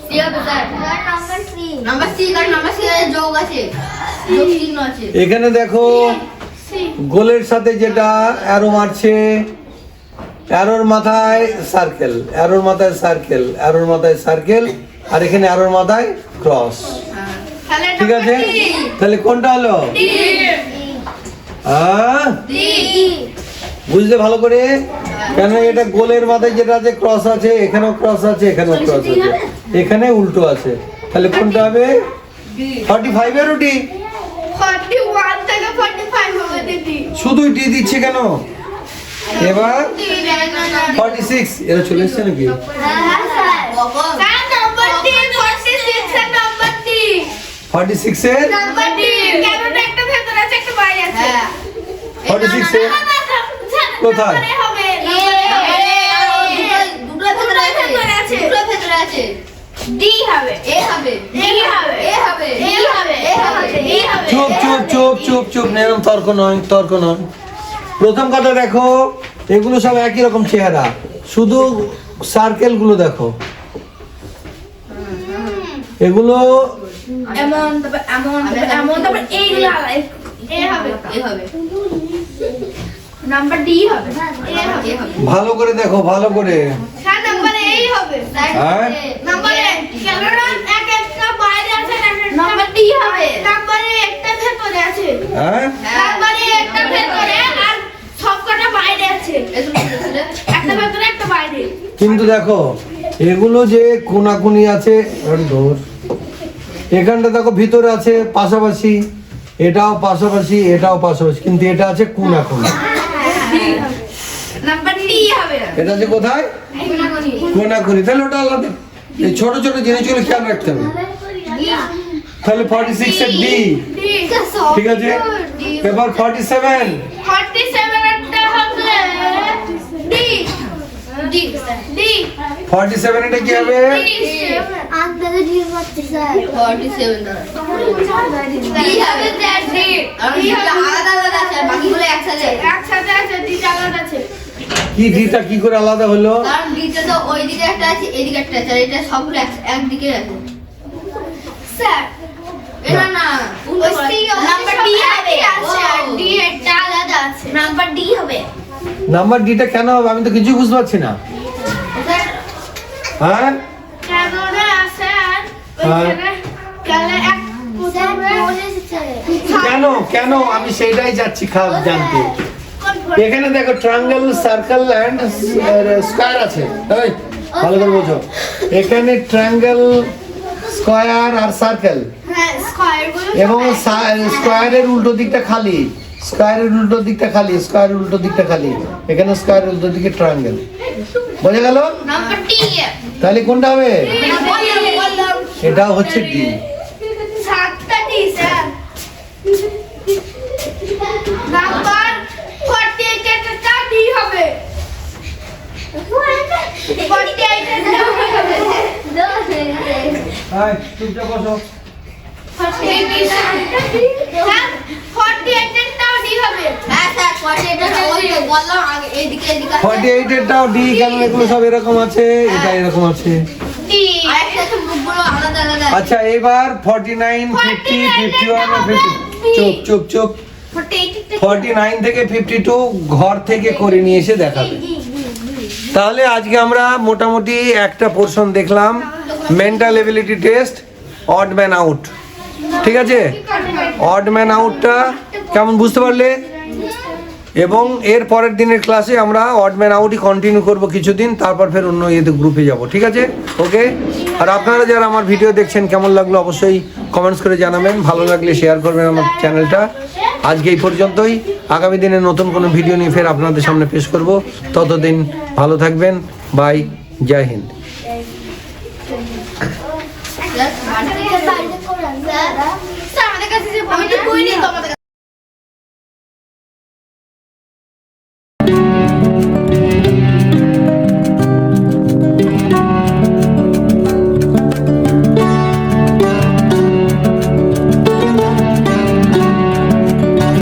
সি হবে sir, number C number C কারণ নাম্বার সি এর যোগ আছে, যোগ চিহ্ন আছে। এখানে দেখো সি গোলের সাথে যেটা অ্যারো মারছে অ্যারোর মাথায় সার্কেল অ্যারোর মাথায় সার্কেল অ্যারোর মাথায় সার্কেল আর এখানে অ্যারোর মাথায় ক্রস তাহলে ঠিক আছে, তাহলে কোনটা হলো? বুঝলে ভালো করে, কেন এটা গোলের মাথায় যেটা আছে ক্রস আছে, এখানেও ক্রস আছে, এখানেও ক্রস আছে, এখানে উল্টো আছে, তাহলে কোনটা হবে? 45 এর ডি। 41 থেকে 45 হবে দিদি। শুধু ডি দিচ্ছে কেন? এবার 46 এরা চলে এসছে নাকি? হ্যাঁ স্যার। স্যার নাম্বার 3 46 এর নাম্বার 3। 46 এর নাম্বার 3 কেন একটা ভেতরে আছে একটা বাইরে আছে? 46 এর কোথায়? হবে দুটো ভেতরে আছে, দুটো ভেতরে আছে। ডি হবে, এ হবে, ডি হবে, এ হবে, ডি হবে, এ হবে, ডি হবে। চুপ চুপ চুপ চুপ চুপ, নেরম তর্ক নয়, তর্ক নয়। প্রথম কথা দেখো, এগুলো সব একই রকম চেহারা, শুধু সার্কেল গুলো দেখো, এগুলো এমন তারপর এমন তারপর এমন তারপর এইগুলো আলাদা। এ হবে, এ হবে, নাম্বার ডি হবে, এ হবে। এ হবে। ভালো করে দেখো, ভালো করে। স্যার নাম্বার এই হবে, হ্যাঁ? নাম্বার কেননা এক একটা বাইরে আছে, নাম্বার ডি হবে, নাম্বারে একটা ভেতরে আছে, হ্যাঁ, নাম্বারে একটা ভেতরে আর সবকটা বাইরে আছে, একটা ভেতরে একটা বাইরে। কিন্তু দেখো এগুলো যে কোনাকুনি আছে, আরে ধর, এখানটা দেখো ভিতরে আছে পাশাপাশি, এটাও পাশাপাশি, এটাও পাশাপাশি, কিন্তু এটা আছে কোনাকুনি। নাম্বার ডি হবে, এটা আছে কোথায়? কোনাকুনি, তাহলে ওটা আলাদা। এই ছোট ছোট জিনিসগুলো খেয়াল রাখতে হবে। তাহলে 46 এর ডি, ডি ঠিক আছে। এবার 47, 47 একটা হবে ডি, ডি ডি 47 এটা কি হবে? আন্দাজে ডি হচ্ছে স্যার। 47 দাঁড়া। ডি হবে স্যার, ডি ডি আলাদা আলাদা আছে, আর বাকিগুলো একসাথে। একসাথে আছে, ডি আলাদা আছে। কি ডিটা কি করে আলাদা হলো? কারণ ডিতে তো ওই দিকে একটা আছে, এদিকে একটা আছে, আর এটা সবগুলো একদিকে আছে। স্যার এটা না, উল্টো করে। নাম্বার ডি হবে, আছে আর ও। ডি একটা আলাদা আছে, নাম্বার ডি হবে। নাম্বার ডিটা কেন হবে? আমি তো কিছু বুঝতে পারছি না। স্যার, হ্যাঁ, কেননা স্যার ওইখানে গেলে এক কেন কেন আমি সেইটাই যাচ্ছি খারাপ জানতে। এখানে দেখো ট্রায়াঙ্গেল, সার্কেল এন্ড স্কয়ার আছে, এই ভালো করে বোঝো। এখানে ট্রায়াঙ্গেল, স্কয়ার আর সার্কেল, হ্যাঁ স্কয়ার গুলো এবং স্কয়ারের উল্টো দিকটা খালি, স্কয়ারের উল্টো দিকটা খালি, স্কয়ারের উল্টো দিকটা খালি, এখানে স্কয়ারের উল্টো দিকে ট্রায়াঙ্গেল। বোঝা গেল? নাম্বার ডি তাহলে কোনটা হবে? বললাম এটা হচ্ছে ডি। সাতটা ডি স্যার। নাম্বার 48 একটা ডি হবে, 48 একটা ডি হবে। এই চুপচাপ বসো। 48 স্যার 48 একটা ডি হবে। হ্যাঁ স্যার, 48 ওই তো বললাম আগে, এদিকে এদিকে আছে। 48 এরটাও ডি, কেন এগুলো সব এরকম আছে, এটা এরকম আছে। ডি আর একটা আছে, মুখগুলো আলাদা আলাদা আছে। আচ্ছা এবার 49, 50, 51 আর 50। চুপ চুপ চুপ। 49 থেকে 52 ঘর থেকে করে নিয়ে এসে দেখাবে। তাহলে আজকে আমরা মোটামুটি একটা পোরশন দেখলাম, mental ability test, odd man out. ঠিক আছে, অড ম্যান আউটটা কেমন বুঝতে পারলে? এবং এর পরের দিনের ক্লাসে আমরা অড ম্যান আউটই কন্টিনিউ করব কিছুদিন, তারপর ফের অন্য ইয়েতে গ্রুপে যাব। ঠিক আছে, ওকে। আর আপনারা যারা আমার ভিডিও দেখছেন কেমন লাগলো অবশ্যই কমেন্টস করে জানাবেন, ভালো লাগলে শেয়ার করবেন আমার চ্যানেলটা। আজকে এই পর্যন্তই, আগামী দিনে নতুন কোনো ভিডিও নিয়ে ফের আপনাদের সামনে পেশ করব। ততদিন ভালো থাকবেন, বাই, জয় হিন্দ। স্যার, বাড়িতে স্যার